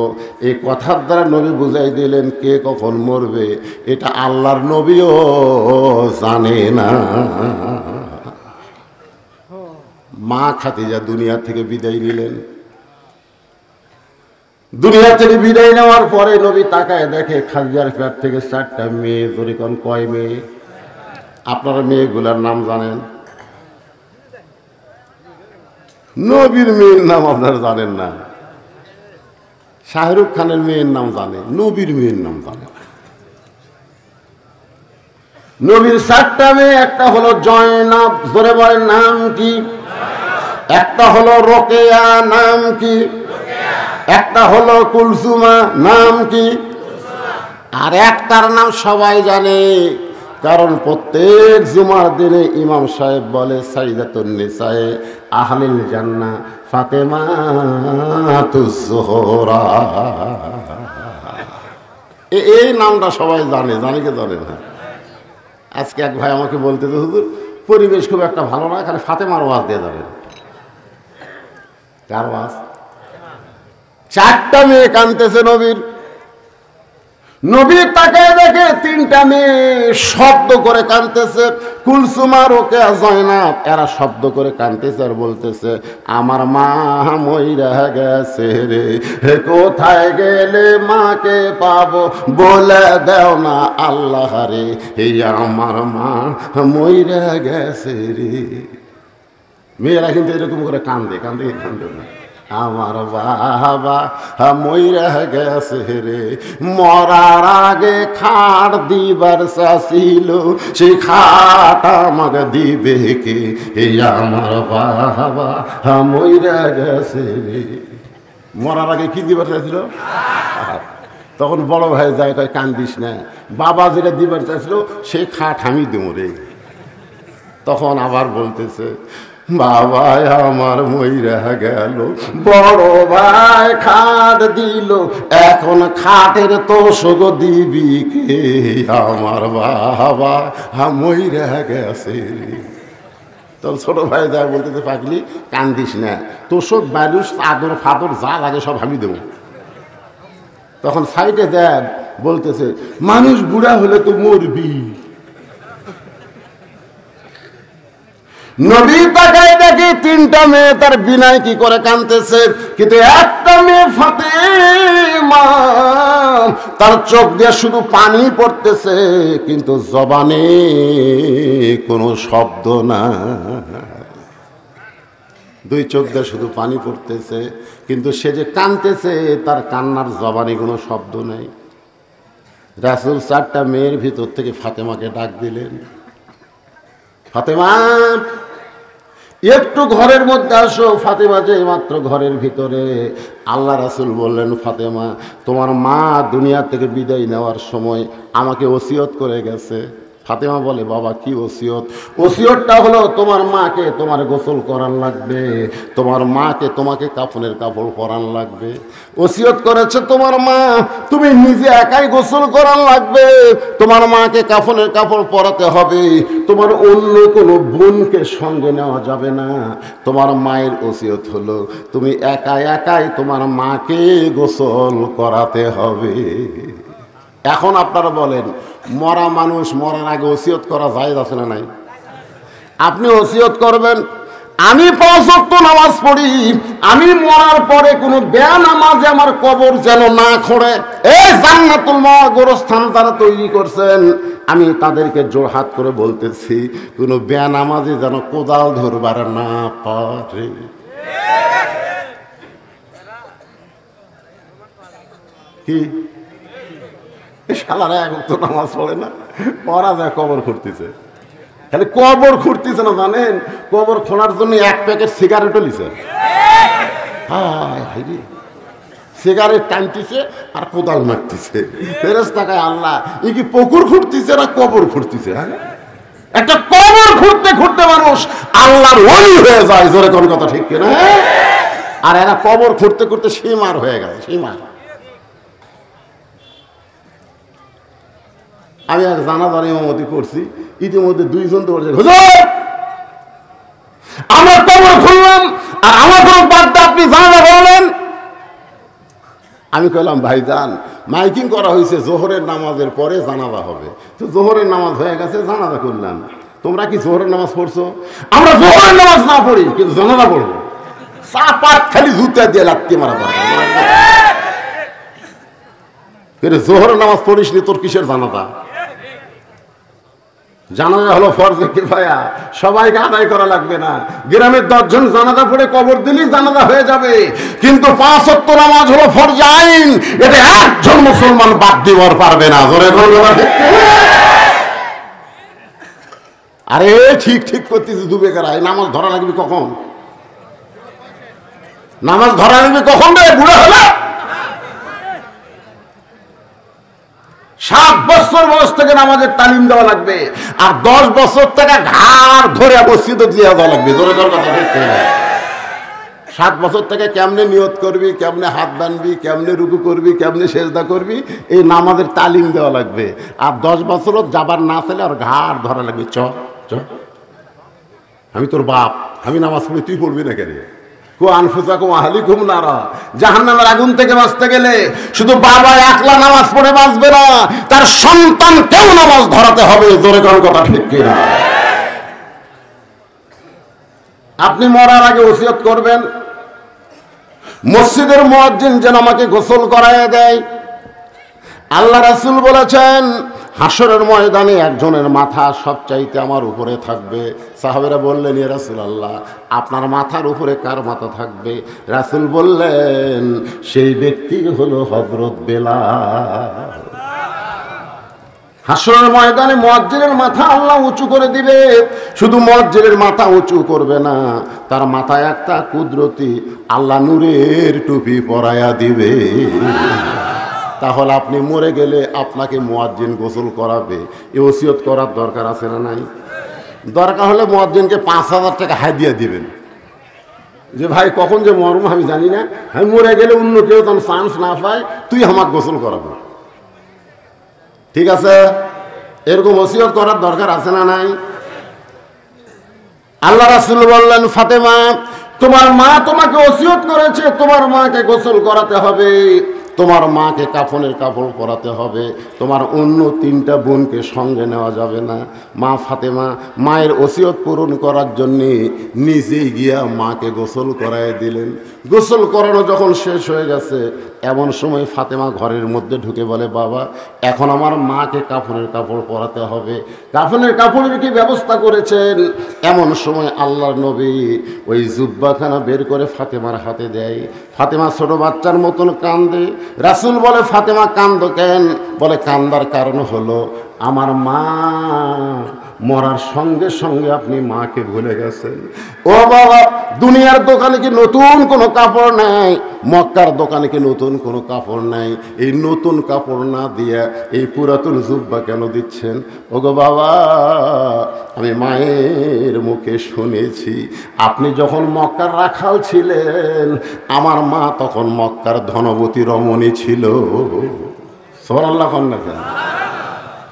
এই কথার দ্বারা নবী বুঝাই দিলেন কে কখন মরবে এটা আল্লাহর নবীও জানে না। মা খাদিজা দুনিয়া থেকে বিদায় নিলেন। দুনিয়া থেকে বিদায় নেওয়ার পরে নবী তাকায় দেখে খাদিজার পেট থেকে 4টা মেয়ে। ধরে কোন কয় মেয়ে? আপনারা মেয়েগুলার নাম জানেন? নবীর মেয়ের নাম আপনারা জানেন না। শাহরুখ খানের মেয়ের নাম জানে, নবীর মেয়ের নাম জানে। নবীর 4টা মেয়ে, একটা হলো জয়নাব, জোরে বলেন নাম কি? একটা হলো রোকেয়া, নাম কি? একটা হলো কুলসুমা, নাম কি? আর একটার নাম সবাই জানে, কারণ প্রত্যেক জুমার দিনে ইমাম সাহেব বলে সাইয়্যিদাতুন নিসায়ে আহলিল জান্নাহ ফাতেমাতুজ জোহরা। এই নামটা সবাই জানে, কে জানে না? আজকে এক ভাই আমাকে বলতে তো হুজুর পরিবেশ খুব একটা ভালো না, খালি ফাতেমার ওয়াজ দিয়ে যাবেন। কার ওয়াজ? 4টা মেয়ে কানতেছে নবীর। নবী তাকায় দেখে তিনটা মেয়ে শব্দ করে কাঁদতেছে। কুলসুম আর রোকেয়া জয়নাব এরা শব্দ করে কাঁদতেছে আর বলতেছে, আমার মা মইরা গেছে রে, কোথায় গেলে মাকে পাবো বলে দাও না আল্লাহ রে, এই আমার মা মইরা গেছে রে। মেয়েরা কিন্তু এরকম করে কান্দে কান্দে কান্দে না, আমার বাবা মইরা গেছে রে, মরার আগে খাট দিবার চাছিল, সেই খাট আমাকে দিবে কে, এই আমার বাবা মইরা গেছে রে। মরার আগে কি দিবার চাইছিল? তখন বড় ভাই যায়, কয় কান্দিস না, বাবা যেটা দিবার চাইছিল সেই খাট আমি দেব রে। তখন আবার বলতেছে, বাবা আমার মইরা গেল, বড় ভাই খাট দিল, এখন খাটের তোষক দিবি কে, আমার বাবা মইরা গেছে। তখন ছোট ভাই যায় বলতেছে, পাগলি কান্দিস না, তোষক বালুস চাদর ফাদর যা লাগে সব আমি দেব। তখন সাইডে দেয় বলতেছে, মানুষ বুড়া হলে তো মরবি। নবী তাকায় দেখে তিনটা মেয়ে তার বিনায় কি করে কাঁদতেছে, কিন্তু একটা মেয়ে ফাতেমা তার চোখ দিয়ে শুধু পানি পড়তেছে, কিন্তু জবানে কোনো শব্দ না। দুই চোখ দিয়ে শুধু পানি পড়তেছে, কিন্তু সে যে কাঁদতেছে তার কান্নার জবানে কোনো শব্দ নেই। রাসূল চারটা মেয়ের ভিতর থেকে ফাতেমাকে ডাক দিলেন, ফাতেমা একটু ঘরের মধ্যে আসো। ফাতেমা যে মাত্র ঘরের ভিতরে, আল্লাহ রাসূল বললেন, ফাতেমা তোমার মা দুনিয়া থেকে বিদায় নেওয়ার সময় আমাকে ওসিয়ত করে গেছে। ফাতেমা বলে, বাবা কি ওসিয়ত? ওসিয়তটা হলো তোমার মাকে তোমার গোসল করান লাগবে, তোমার মাকে তোমাকে কাফনের কাপড় পরান লাগবে। ওসিয়ত করেছে তোমার মা, তুমি নিজে একাই গোসল করান লাগবে, তোমার মাকে কাফনের কাপড় পরাতে হবে, তোমার অন্য কোনো বোনকে সঙ্গে নেওয়া যাবে না। তোমার মায়ের ওসিয়ত হলো তুমি একাই একাই তোমার মাকে গোসল করাতে হবে। এখন আপনারা বলেন, মরা মানুষ মরার আগে ওসিয়ত করা জায়েজ আছে না নাই? আপনি ওসিয়ত করবেন, আমি 5 ওয়াক্ত নামাজ পড়ি, আমি মরার পরে কোনো বেনামাজি আমার কবর যেন না খোঁড়ে। এই জান্নাতুল মাওয়া গোরস্থান তারা তৈরি করছেন, আমি তাদেরকে জোড়হাত করে বলতেছি, কোনো বেনামাজি যেন কোদাল ধরবার না পারে। কি শালারা এক ওয়াক্ত নামাজ পড়ে না, পড়া যায় কবর খুঁড়তেছে। খালি কবর খুঁড়তেছে না, জানেন কবর খোঁড়ার জন্য 1 প্যাকেট সিগারেটও লিছে। সিগারেট টানতেছে আর কোদাল মারতেছে। ফেরেশতা কয়, আল্লাহ ই কি পুকুর খুঁড়তেছে না কবর খুঁড়তেছে? হ্যাঁ, একটা কবর খুঁড়তে খুঁড়তে মানুষ আল্লাহর ওলি হয়ে যায়। জোরে কোন কথা ঠিক কিনা? আর এরা কবর খুঁড়তে খুঁড়তে সীমার হয়ে গেছে, সীমার। আমি এক জানাজার ইমামতি করছি, ইতিমধ্যে 2 জন তো বলছে, হুজুর আমরা কবর খুললাম আর আমার কোনো বার্তা আপনি জানাজা বললেন। আমি কইলাম, ভাইজান মাইকিং করা হয়েছে জোহরের নামাজের পরে জানাজা হবে, তো জোহরের নামাজ হয়ে গেছে, জানাজা করলাম। তোমরা কি জোহরের নামাজ পড়ছো? আমরা জোহরের নামাজ না পড়ি, কিন্তু জানাজা পড়বো। চাপাত খালি জুতা দিয়ে লাত্তি মারা দরকার। জোহরের নামাজ পড়িসনি, তোর কিসের জানাজা? জানাজা হলো ফরজে কিফায়া, সবাইকে আদায় করা লাগবে না। গ্রামের 10 জন জানাজা পড়ে কবর দিলেই জানাজা হয়ে যাবে, কিন্তু 5 ওয়াক্ত নামাজ হলো ফরজে আইন, এটা একজন মুসলমান বাদ দিবার পারবে না। জোরে বলুন। আরে ঠিক ঠিক করতেছি, ডুবে গেলায়। নামাজ ধরা লাগবে কখন? নামাজ ধরা লাগবে কখন রে? বুড়া হলে 7 বছর বয়স থেকে নামাজের তালিম দেওয়া লাগবে, আর 10 বছর থেকে ঘাড় ধরে মসজিদে দিয়ে দেওয়া লাগবে। জোরে জোরে কথা ঠিক। 7 বছর থেকে কেমনে নিয়ত করবি, কেমনে হাত বানবি, কেমনে রুকু করবি, কেমনে সেজদা করবি, এই নামাজের তালিম দেওয়া লাগবে। আর 10 বছরও যাবার না চলে আর ঘাড় ধরা লাগবে। চ চ, আমি তোর বাপ, আমি নামাজ পড়ি, তুই পড়বি না কেন? আনফুসাকুম আহলিকুম নারা, জাহান্নামের আগুন থেকে বাঁচতে গেলে শুধু বাবা একলা নামাজ পড়ে বাঁচবে না, তার সন্তানকেও নামাজ ধরাতে হবে। জোরে কোন কথা ঠিক কিনা? আপনি মরার আগে ওসিয়ত করবেন, মসজিদের মুয়াজ্জিন যেন আমাকে গোসল করায় দেয়। আল্লাহ রাসূল বলেছেন, হাসরের ময়দানে একজনের মাথা সবচাইতে আমার উপরে থাকবে। সাহাবেরা বললেন, ইয়া রাসূলুল্লাহ, আপনার মাথার উপরে কার মাথা থাকবে? রাসূল বললেন, সেই ব্যক্তি হলো হযরত বেলাল। হাসরের ময়দানে মুয়াজ্জিনের মাথা আল্লাহ উঁচু করে দিবে। শুধু মুয়াজ্জিনের মাথা উঁচু করবে না, তার মাথায় একটা কুদরতি আল্লাহ নূরের টুপি পরায়া দিবে। তাহলে আপনি মরে গেলে আপনাকে মুয়াজ্জিন গোসল করাবে, এই ওসিয়ত করার দরকার আছে না নাই? দরকার হলে মুয়াজ্জিনকে ৫,০০০ টাকা হাদিয়া দিবেন, যে ভাই কখন যে মরম আমি জানি না, আমি মরে গেলে অন্য কেউ তখন চান্স না পায়, তুই আমাকে গোসল করাবো। ঠিক আছে? এরকম ওসিয়ত করার দরকার আছে না নাই? আল্লাহ রাসূল বললেন, ফাতেমা, তোমার মা তোমাকে ওসিয়ত করেছে, তোমার মাকে গোসল করাতে হবে, তোমার মাকে কাফনের কাপড় পরাতে হবে, তোমার অন্য 3টা বোনকে সঙ্গে নেওয়া যাবে না। মা ফাতেমা মায়ের ওসিয়ত পূরণ করার জন্যে নিজেই গিয়া মাকে গোসল করায় দিলেন। গোসল করানো যখন শেষ হয়ে গেছে, এমন সময় ফাতেমা ঘরের মধ্যে ঢুকে বলে, বাবা, এখন আমার মাকে কাফনের কাপড় পরাতে হবে। কাফনের কাপড়ের কি ব্যবস্থা করেছেন? এমন সময় আল্লাহর নবী ওই জুব্বাখানা বের করে ফাতেমার হাতে দেয়। ফাতেমা ছোট বাচ্চার মতন কান্দে। রাসূল বলে, ফাতেমা কান্দো কেন? বলে, কান্দার কারণ হলো আমার মা মরার সঙ্গে সঙ্গে আপনি মাকে ভুলে গেছেন। ও বাবা, দুনিয়ার দোকানে কি নতুন কোনো কাপড় নাই? মক্কার দোকানে কি নতুন কোনো কাপড় নাই? এই নতুন কাপড় না দিয়ে এই পুরাতন জুব্বা কেন দিচ্ছেন? ওগো বাবা, আমি মায়ের মুখে শুনেছি, আপনি যখন মক্কার রাখাল ছিলেন, আমার মা তখন মক্কার ধনবতী রমণী ছিল। সুবহানাল্লাহ।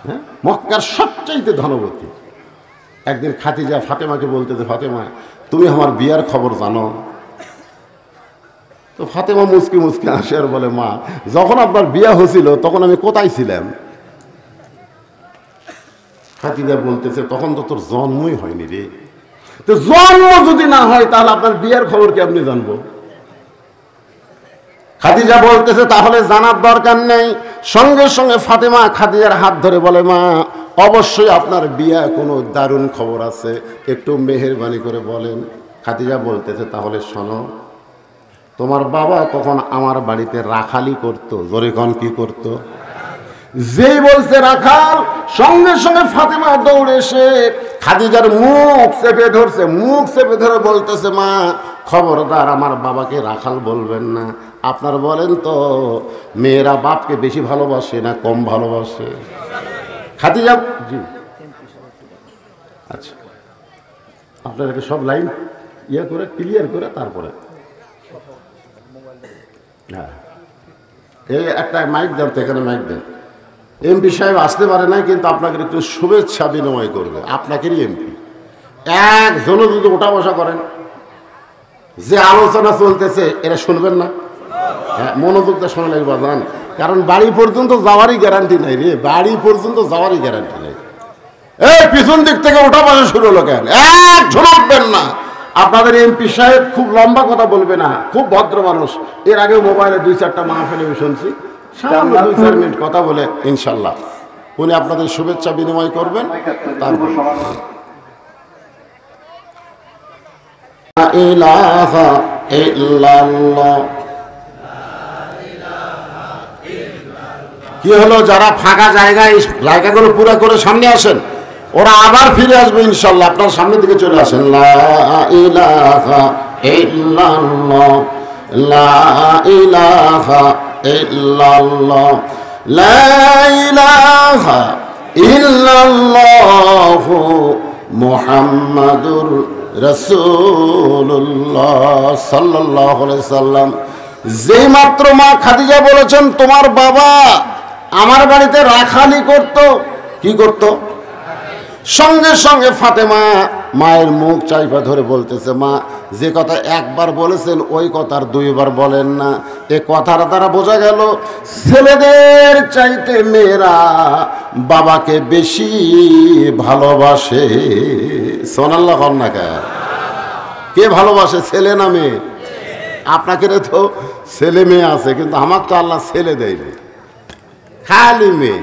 হ্যাঁ, মক্কার সবচাইতে ধনবতী। একদিন খাদিজা ফাতেমাকে বলতেছে, ফাতেমা, তুমি আমার বিয়ার খবর জানো? তো ফাতেমা মুচকি মুচকি আসে আর বলে, মা, যখন আপনার বিয়া হয়েছিল তখন আমি কোথায় ছিলাম? খাদিজা বলতেছে, তখন তো তোর জন্মই হয়নি রে। তো জন্ম যদি না হয় তাহলে আপনার বিয়ার খবর কি আপনি জানবো? খাদিজা বলতেছে, তাহলে জানার দরকার নেই। সঙ্গে সঙ্গে ফাতেমা খাদিজার হাত ধরে বলে, মা, অবশ্যই আপনার বিয়া কোনো দারুণ খবর আছে, একটু মেহেরবানি করে বলেন। খাদিজা বলতেছে, তাহলে শোনো, তোমার বাবা তখন আমার বাড়িতে রাখালি করতো। জোরে কোন কি করতো? যেই বলছে রাখাল, সঙ্গে সঙ্গে ফাতেমা দৌড়ে এসে খাদিজার মুখ চেপে ধরছে। মুখ চেপে ধরে বলতেছে, মা, খবরদার আমার বাবাকে রাখাল বলবেন না। আপনার বলেন তো, মেয়েরা বাপকে বেশি ভালোবাসে না কম ভালোবাসে? খাদিজা, জি, আচ্ছা, আপনাদেরকে সব লাইন ইয়ে করে ক্লিয়ার করে তারপরে, হ্যাঁ, এই একটা মাইক দেন তো, এখানে মাইক দেন। এমপি সাহেব আসতে পারে না, কিন্তু আপনাকে একটু শুভেচ্ছা বিনিময় করবে, আপনাকেরই এমপি। একজনও যদি ওঠা বসা করেন, যে আলোচনা চলতেছে এরা শুনবেন না? হ্যাঁ, মনোযোগ দিয়ে শোনা লাগবে, জান, কারণ বাড়ি পর্যন্ত যাওয়ারই গ্যারান্টি নাই রে, বাড়ি পর্যন্ত যাওয়ারই গ্যারান্টি নাই। এই পিছন দিক থেকে ওঠা বসা শুরু হলো কেন? একজন উঠবেন না। আপনাদের এমপি সাহেব খুব লম্বা কথা বলবে না, খুব ভদ্র মানুষ। এর আগে মোবাইলে 2-4টা মাহফিলে শুনছি, সামান্য 2-4 মিনিট কথা বলে ইনশাল্লাহ উনি আপনাদের শুভেচ্ছা বিনিময় করবেন। তারপর ইলাহা ইল্লাল্লাহ। কি হলো, যারা ফাঁকা জায়গাগুলো পুরো করে সামনে আসেন, ওরা আবার ফিরে আসবে ইনশাল্লাহ। আপনার সামনের দিকে চলে আসেন। লা ইলাহা ইল্লাল্লাহ, লা ইলাহা ইল্লাল্লাহ, লা ইলাহা ইল্লাল্লাহ মুহাম্মাদুর রাসূলুল্লাহ সাল্লাল্লাহু আলাইহি সাল্লাম। যেই মাত্র মা খাদিজা বলেছেন, তোমার বাবা আমার বাড়িতে রাখালি করত, কি করত? সঙ্গে সঙ্গে ফাতেমা মায়ের মুখ চাইপা ধরে বলতেছে, মা যে কথা একবার বলেছেন ওই কথার দুইবার বলেন না। এ কথার দ্বারা বোঝা গেল ছেলেদের চাইতে মেয়েরা বাবাকে বেশি ভালোবাসে। সোনাল্লাহ কন্যা কে ভালোবাসে, ছেলে না মেয়ে? আপনাকে তো ছেলে মেয়ে আছে, কিন্তু আমার তো আল্লাহ ছেলে দেয়নি, খালি মেয়ে।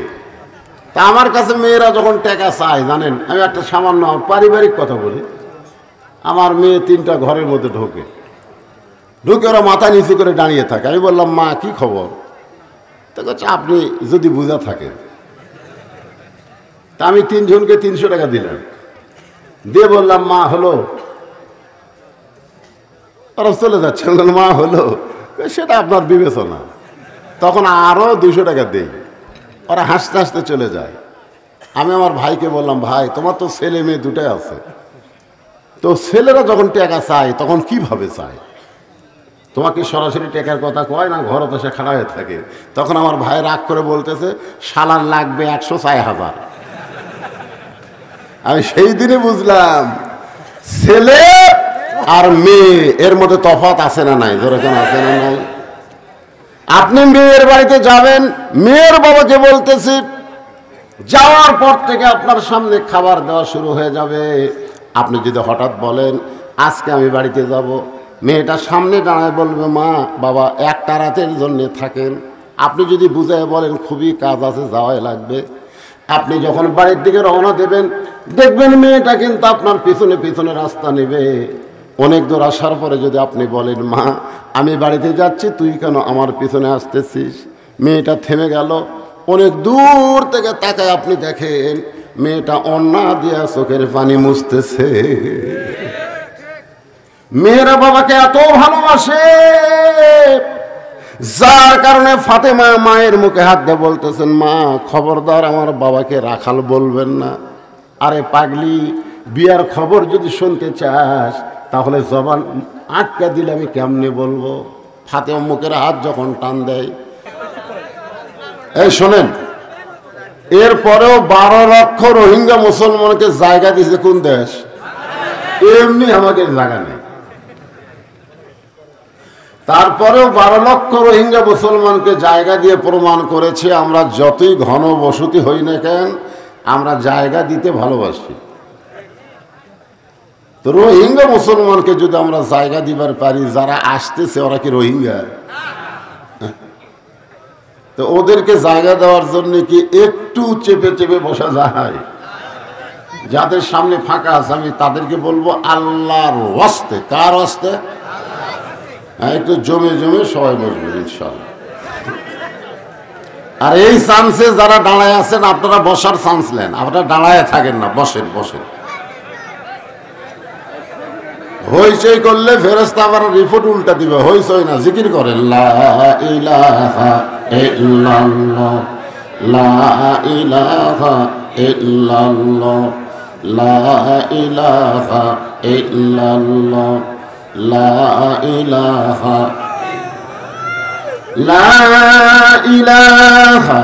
তা আমার কাছে মেয়েরা যখন টাকা চায়, জানেন, আমি একটা সামান্য পারিবারিক কথা বলি। আমার মেয়ে 3টা ঘরের মধ্যে ঢুকে ওরা মাথা নিচু করে দাঁড়িয়ে থাকে। আমি বললাম, মা কি খবর? তো বলছে, আপনি যদি বুঝা থাকেন। তা আমি 3 জনকে 300 টাকা দিলাম, দিয়ে বললাম, মা হলো? ওরা চলে যাচ্ছে। মা হলো? সেটা আপনার বিবেচনা। তখন আরো 200 টাকা দেই, ওরা হাসতে হাসতে চলে যায়। আমি আমার ভাইকে বললাম, ভাই তোমার তো ছেলে মেয়ে দুটাই আছে, তো ছেলেরা যখন টাকা চায় তখন কিভাবে চায়? তোমাকে সরাসরি টাকার কথা কয় না, ঘরে তো সে খাড়া হয়ে থাকে। তখন আমার ভাই রাগ করে বলতেছে, শালার লাগবে 100 চাই 1000। আমি সেই দিনে বুঝলাম ছেলে আর মেয়ে এর মধ্যে তফাৎ আছে না নাই? যেরকম আছে না নাই? আপনি মেয়ের বাড়িতে যাবেন, মেয়ের বাবাকে বলতেছি, যাওয়ার পর থেকে আপনার সামনে খাবার দেওয়া শুরু হয়ে যাবে। আপনি যদি হঠাৎ বলেন আজকে আমি বাড়িতে যাব, মেয়েটা সামনে দাঁড়ায় বলবে, মা বাবা একটা রাতের জন্য থাকেন। আপনি যদি বুঝায় বলেন খুবই কাজ আছে, যাওয়াই লাগবে, আপনি যখন বাড়ির দিকে রওনা দেবেন দেখবেন মেয়েটা কিন্তু আপনার পিছনে পিছনে রাস্তা নেবে। অনেক দূর আসার পরে যদি আপনি বলেন, মা আমি বাড়িতে যাচ্ছি, তুই কেন আমার পিছনে আসতেছিস? মেয়েটা থেমে গেল। অনেক দূর থেকে তাকায় আপনি দেখেন মেয়েটা অন্না দিয়া চোখের পানি মুছতেছে। মেয়েরা বাবাকে এত ভালোবাসে, যার কারণে ফাতেমা মায়ের মুখে হাত দিয়ে বলতেছেন, মা খবরদার আমার বাবাকে রাখাল বলবেন না। আরে পাগলি, বিয়ার খবর যদি শুনতে চাস তাহলে জবান আটকা দিলে আমি কেমনে বলবো? ফাতেমা মুখের হাত যখন টান দেয়, এই শোনেন, এরপরেও 12 লক্ষ রোহিঙ্গা মুসলমানকে জায়গা দিয়েছে কোন দেশ? এমনি আমাকে জায়গা নেই। তারপরেও 12 লক্ষ রোহিঙ্গা মুসলমানকে জায়গা দিয়ে প্রমাণ করেছে আমরা যতই ঘন বসতি হই না কেন, আমরা জায়গা দিতে ভালোবাসি। তো রোহিঙ্গা মুসলমানকে যদি আমরা জায়গা দিবার পারি, যারা আসতেছে ওরা কি রোহিঙ্গা? তো ওদেরকে জায়গা দেওয়ার জন্য কি একটু চেপে চেপে বসা যায়? যাদের সামনে ফাঁকা আছে আমি তাদেরকে বলবো আল্লাহর ওয়াস্তে। কার ওয়াস্তে? একটু জমে জমে সবাই বসবে ইনশাআল্লাহ। আর এই চান্সে যারা দাঁড়ায় আছেন, আপনারা বসার চান্স নেন, আপনারা দাঁড়ায় থাকেন না, বসেন বসেন। হইচই করলে ফেরেশতা আবার রিপোর্ট উল্টা দিবে। হইচই না, জিকির করেন, লা ইলাহা ইল্লাল্লাহ, লা ইলাহা ইল্লাল্লাহ, লা ইলাহা ইল্লাল্লাহ, লা ইলাহা, লা ইলাহা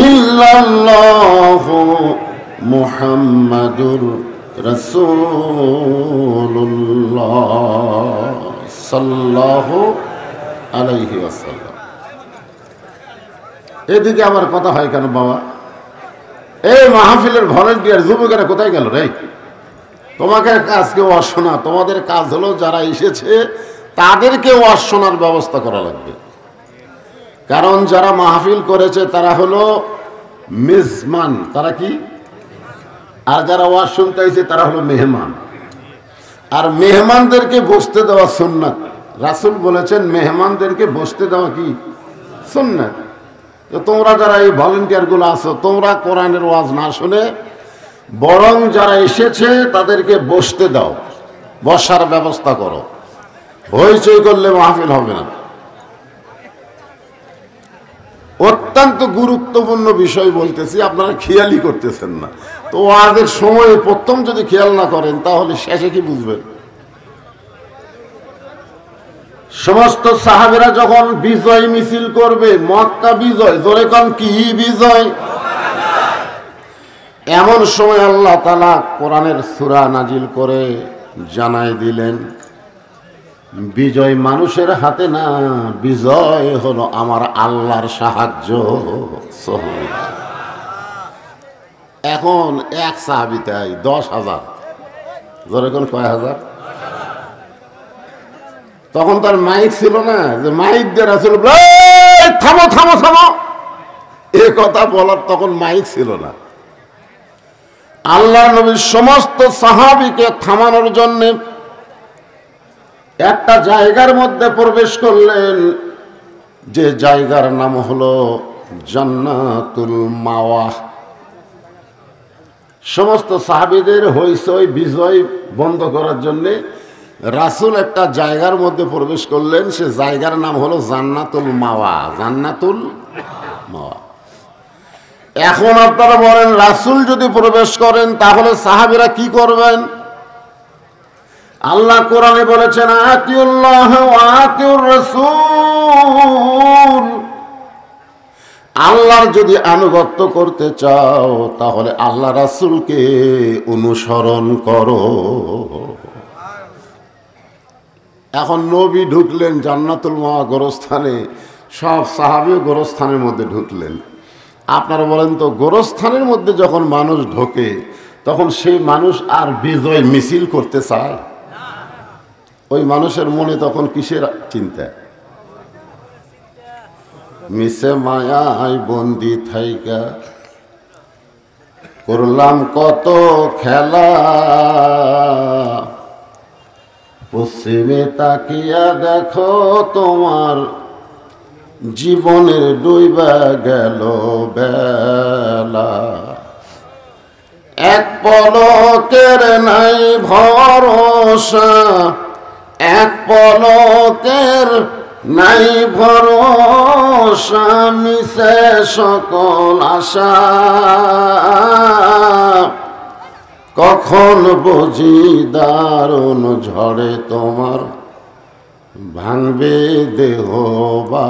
ইল্লাল্লাহ মুহাম্মাদুর রাসূলুল্লাহ সাল্লাল্লাহু আলাইহি ওয়াসাল্লাম। এদিকে আবার কথা হয় কেন বাবা? এই মাহফিলের ভলান্টিয়ার যুবকেরা কোথায় গেল রে? তোমাকে আজকে ওয়াজ শোনা, তোমাদের কাজ হলো যারা এসেছে তাদেরকে ওয়াজ শোনার ব্যবস্থা করা লাগবে। কারণ যারা মাহফিল করেছে তারা হলো মেজমান, তারা কি? আর যারা ওয়াজ শুনতে আইছে তারা হলো মেহমান। আর মেহমানদেরকে বসতে দেওয়া সুন্নাত। রাসূল বলেছেন মেহমানদেরকে বসতে দেওয়া কি সুন্নাত। তো তোমরা যারা এই ভলান্টিয়ার গুলো আছো, তোমরা কোরআনের ওয়াজ না শুনে বরং যারা এসেছে তাদেরকে বসতে দাও, বসার ব্যবস্থা করো। হইচই করলে মাহফিল হবে না। অত্যন্ত গুরুত্বপূর্ণ বিষয় বলতেছি, আপনারা খেয়ালই করতেছেন না। তো ওয়াজের সময় প্রথম যদি খেয়াল না করেন তাহলে শেষে কি বুঝবেন? সমস্ত সাহাবীরা যখন বিজয় মিছিল করবে, মক্কা বিজয়, জোরে কোন কি বিজয়? এমন সময় আল্লাহ তাআলা কোরআনের সূরা নাজিল করে জানাই দিলেন, বিজয় মানুষের হাতে না, বিজয় হলো আমার আল্লাহর সাহায্য। এখন এক সাহাবীতাই 10,000, যেরকম কয় হাজার। তখন তার মাইক ছিল না, যে মাইক দিয়ে রাসূল থামো থামো থামো এ কথা বলার তখন মাইক ছিল না। আল্লাহ নবীর সমস্ত সাহাবীকে থামানোর জন্য একটা জায়গার মধ্যে প্রবেশ করলেন, যে জায়গার নাম হলো জান্নাতুল মাওয়া। সমস্ত সাহাবীদের হইচই বিজয় বন্ধ করার জন্য রাসূল একটা জায়গার মধ্যে প্রবেশ করলেন, সে জায়গার নাম হলো জান্নাতুল মাওয়া। জান্নাতুল মাওয়া। এখন আপনারা বলেন, রাসূল যদি প্রবেশ করেন তাহলে সাহাবীরা কি করবেন? আল্লাহ কোরআনে বলেছেন, আতিউল্লাহ ওয়া আতিউর রাসূল। আল্লাহর যদি আনুগত্য করতে চাও তাহলে আল্লাহ রাসূলকে অনুসরণ করো। এখন নবী ঢুকলেন জান্নাতুল মাওয়া গোরস্থানে, সব সাহাবী গোরস্থানের মধ্যে ঢুকলেন। আপনারা বলেন তো, গোরস্থানের মধ্যে যখন মানুষ ঢোকে তখন সেই মানুষ আর বিজয় মিছিল করতে চায়? ওই মানুষের মনে তখন কিসের চিন্তা? মিশে মায়ায় বন্দি থাইকা করলাম কত খেলা, পশ্চিমে তাকিয়া দেখো তোমার জীবনের ডুইবা গেল বেলা। এক পলকের নাই ভরসা, এক পলকের নাই ভরসা, মিশে সকল আশা, কখন বুঝি দারুণ ঝড়ে তোমার ভাঙবে দেহ বা